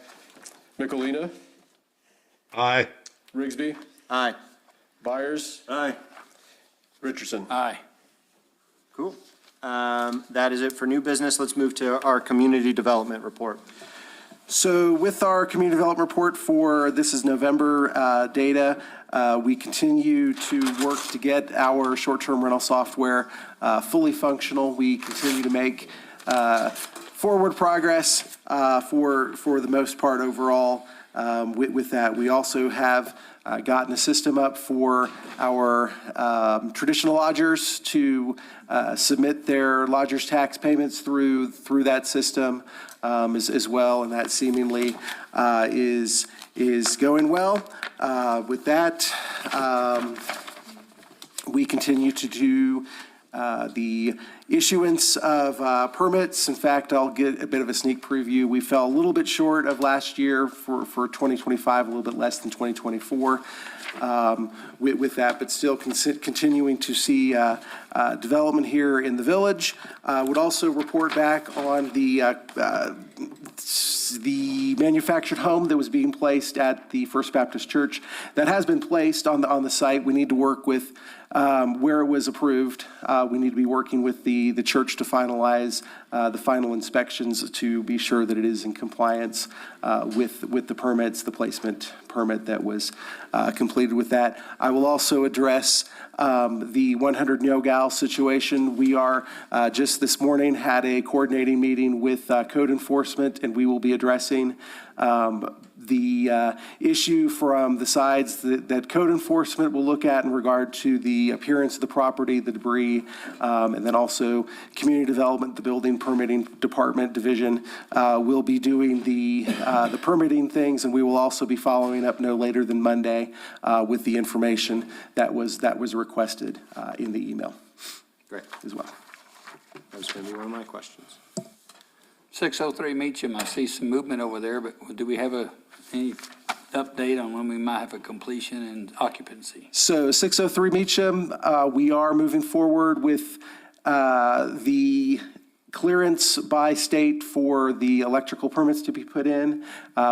Michelina, Aye. Rigsby, Aye. Byers, Aye. Richardson. Aye. Cool. That is it for new business. Let's move to our community development report. So with our community development report for, this is November data, we continue to work to get our short-term rental software fully functional. We continue to make forward progress for the most part overall. With that, we also have gotten a system up for our traditional lodgers to submit their lodgers tax payments through that system as well, and that seemingly is going well. With that, we continue to do the issuance of permits. In fact, I'll get a bit of a sneak preview. We fell a little bit short of last year for 2025, a little bit less than 2024 with that, but still continuing to see development here in the village. Would also report back on the manufactured home that was being placed at the First Baptist Church. That has been placed on the site. We need to work with where it was approved. We need to be working with the church to finalize the final inspections to be sure that it is in compliance with the permits, the placement permit that was completed with that. I will also address the 100 No-Gal situation. We are just this morning had a coordinating meeting with code enforcement, and we will be addressing the issue from the sides that code enforcement will look at in regard to the appearance of the property, the debris, and then also community development, the building permitting department division will be doing the permitting things, and we will also be following up no later than Monday with the information that was requested in the email. Great. As well. That was going to be one of my questions. 603 Meacham, I see some movement over there, but do we have any update on when we might have a completion and occupancy? So 603 Meacham, we are moving forward with the clearance by state for the electrical permits to be put in,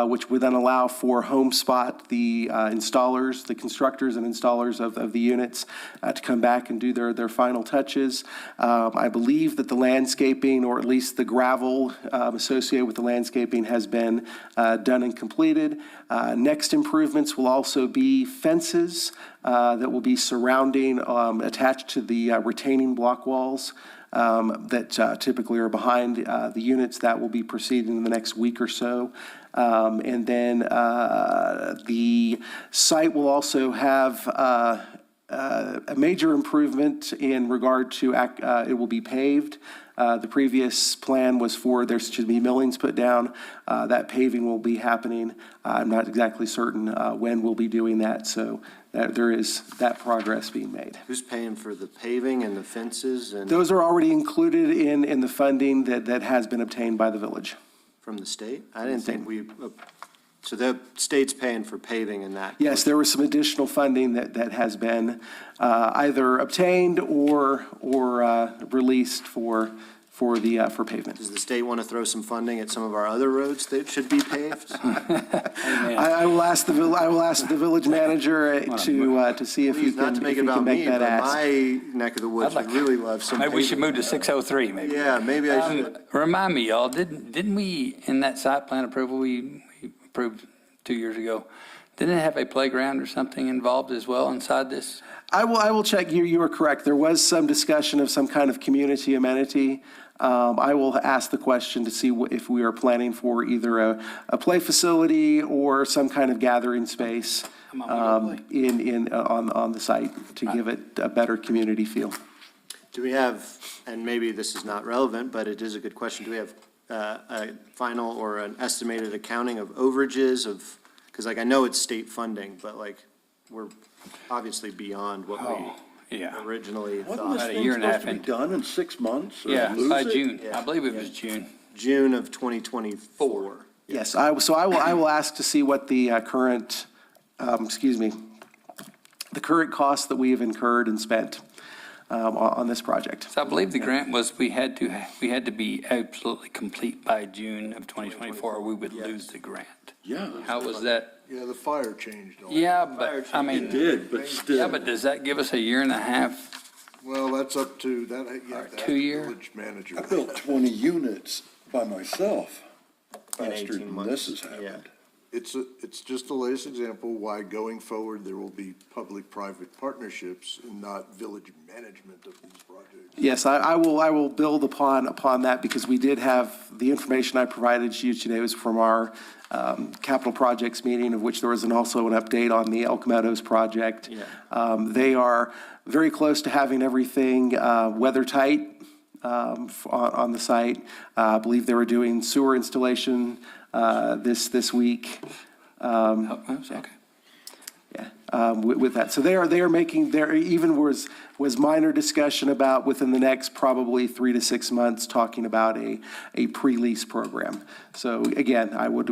which would then allow for HomeSpot, the installers, the constructors and installers of the units to come back and do their final touches. I believe that the landscaping, or at least the gravel associated with the landscaping, has been done and completed. Next improvements will also be fences that will be surrounding, attached to the retaining block walls that typically are behind the units. That will be proceeding in the next week or so. And then the site will also have a major improvement in regard to, it will be paved. The previous plan was for there to be millings put down. That paving will be happening. I'm not exactly certain when we'll be doing that, so there is that progress being made. Who's paying for the paving and the fences and Those are already included in the funding that has been obtained by the village. from the state? I didn't think so the state's paying for paving and that? Yes, there was some additional funding that has been either obtained or released for for pavement. Does the state want to throw some funding at some of our other roads that should be paved? I will ask the village manager to see if he Please, not to can, make if it he about can make me, that but ask. my neck of the woods would really love some Maybe we should paving. move to 603, maybe. Yeah, maybe I should. Remind me, y'all, didn't we, in that site plan approval we approved 2 years ago, didn't it have a playground or something involved as well inside this? I will check. You are correct. There was some discussion of some kind of community amenity. I will ask the question to see if we are planning for either a play facility or some kind of gathering space on the site to give it a better community feel. Do we have, and maybe this is not relevant, but it is a good question, do we have a final or an estimated accounting of overages of, because like I know it's state funding, but like we're obviously beyond what we originally Wasn't thought. this About a thing year and a supposed half to be done in 6 months? or Yeah, lose by it? June. Yeah. I believe it was June. June of 2024. Yes, I will ask to see what the current, the current costs that we have incurred and spent on this project. So I believe the grant was we had to be absolutely complete by June of 2024 or we would lose the grant. Yeah. How was that? Yeah, the fire changed all. Yeah, but I mean. It did, but still. Yeah, but does that give us a year and a half? Well, that's up to, that, you have to ask 2 the year? village manager. I built 20 units by myself In faster 18 than months. this has happened. It's just the latest example why going forward, there will be public-private partnerships and not village management of these projects. Yes, I will build upon that because we did have, the information I provided you today was from our capital projects meeting, of which there was also an update on the Elk Meadows project. Yeah. They are very close to having everything weather tight on the site. I believe they were doing sewer installation this week. Okay. Yeah, with that. So they are making, there even was minor discussion about within the next probably 3 to 6 months, talking about a pre-lease program. So again, I would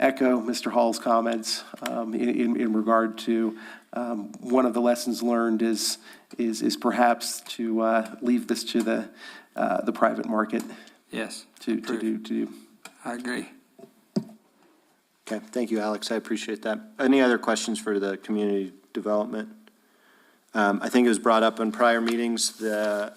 echo Mr. Hall's comments in regard to one of the lessons learned is perhaps to leave this to the private market. Yes. To do. I agree. Okay, thank you, Alex. I appreciate that. Any other questions for the community development? I think it was brought up in prior meetings, the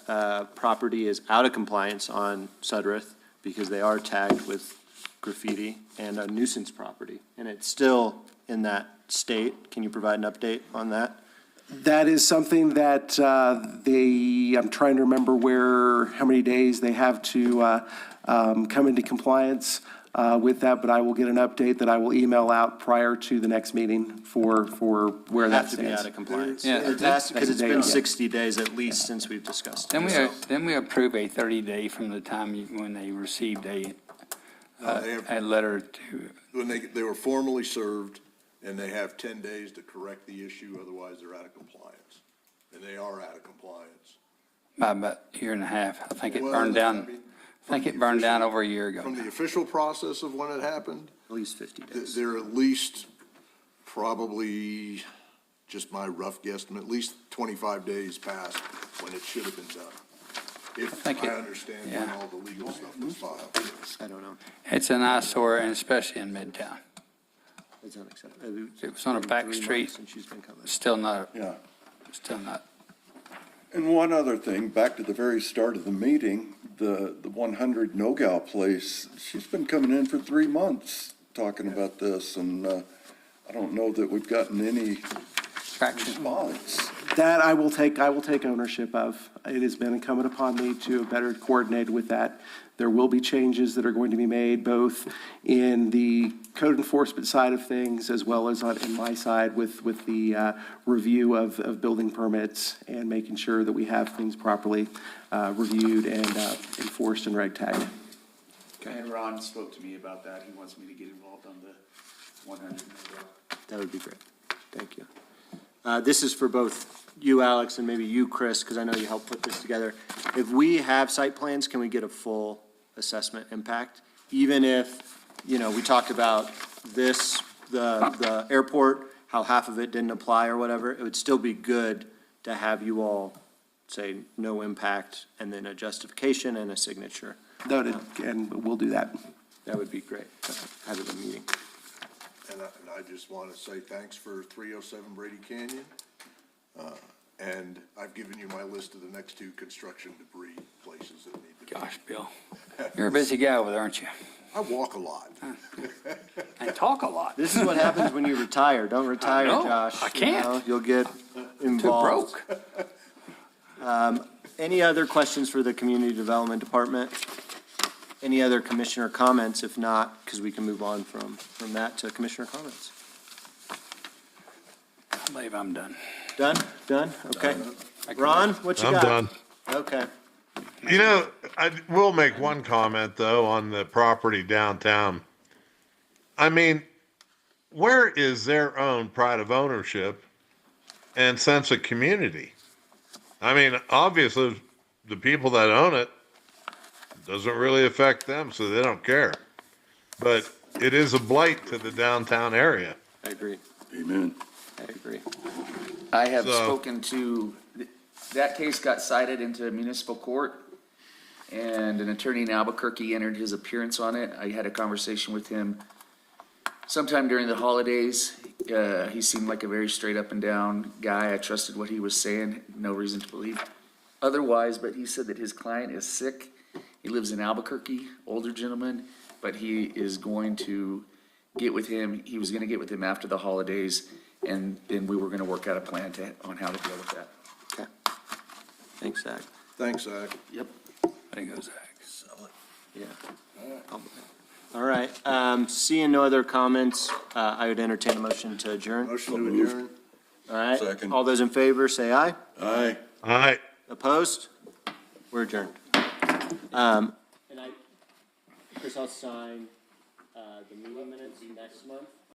property is out of compliance on Sudworth because they are tagged with graffiti and a nuisance property, and it's still in that state. Can you provide an update on that? That is something that I'm trying to remember how many days they have to come into compliance with that, but I will get an update that I will email out prior to the next meeting for where that Have to be stands. out of compliance. Yeah. Because it's been Yeah. 60 days at least since we've discussed it. Then we approve a 30-day from the time when they received They have- a letter to, When they were formally served, and they have 10 days to correct the issue, otherwise they're out of compliance. And they are out of compliance. by about a year and a half. I think it Well, burned I down, mean, I think it burned down over a year ago. From the official process of when it happened, At least 50 days. they're at least probably, just my rough guesstimate, at least 25 days past when it should have been done. If think I it- understand when all the legal stuff was filed. I don't know. It's an eyesore, and especially in Midtown. It's unacceptable. It was on a back 3 months street. since she's been coming. Still not, Yeah. still not. And one other thing, back to the very start of the meeting, the 100 No-Gal place, she's been coming in for 3 months talking about this, and I don't know that we've gotten any response. That I will take ownership of. It has been incumbent upon me to better coordinate with that. There will be changes that are going to be made, both in the code enforcement side of things, as well as in my side with the review of building permits and making sure that we have things properly reviewed and enforced and reg tagged. And Ron spoke to me about that. He wants me to get involved on the 100. That would be great. Thank you. This is for both you, Alex, and maybe you, Chris, because I know you helped put this together. If we have site plans, can we get a full assessment impact? Even if, we talked about this, the airport, how half of it didn't apply or whatever, it would still be good to have you all say no impact, and then a justification and a signature. Noted, and we'll do that. That would be great, ahead of the meeting. And I just want to say thanks for 307 Brady Canyon. And I've given you my list of the next two construction debris places that need to be. Gosh, Bill, you're a busy guy over there, aren't you? I walk a lot. And talk a lot. This is what happens when you retire. Don't retire, know. Josh. I can't. You know, you'll get Too involved. broke. Any other questions for the Community Development Department? Any other commissioner comments? If not, because we can move on from that to commissioner comments. I believe I'm done. Done? Done? Okay. Ron, what you I'm got? done. Okay. You know, I will make one comment though on the property downtown. I mean, where is their own pride of ownership and sense of community? I mean, obviously, the people that own it doesn't really affect them, so they don't care. But it is a blight to the downtown area. I agree. Amen. I agree. I have So- spoken to, that case got cited into municipal court, and an attorney in Albuquerque entered his appearance on it. I had a conversation with him sometime during the holidays. He seemed like a very straight up and down guy. I trusted what he was saying, no reason to believe otherwise, but he said that his client is sick. He lives in Albuquerque, older gentleman, but he is going to get with him. He was gonna get with him after the holidays, and then we were gonna work out a plan on how to deal with that. Okay. Thanks, Zach. Thanks, Zach. Yep. I think it was Zach. Yeah. All right. Seeing no other comments, I would entertain a motion to adjourn. Motion to adjourn. All right. Second. All those in favor, say aye. Aye. All right. Opposed? We're adjourned. And Chris, I'll sign the meeting minutes next month.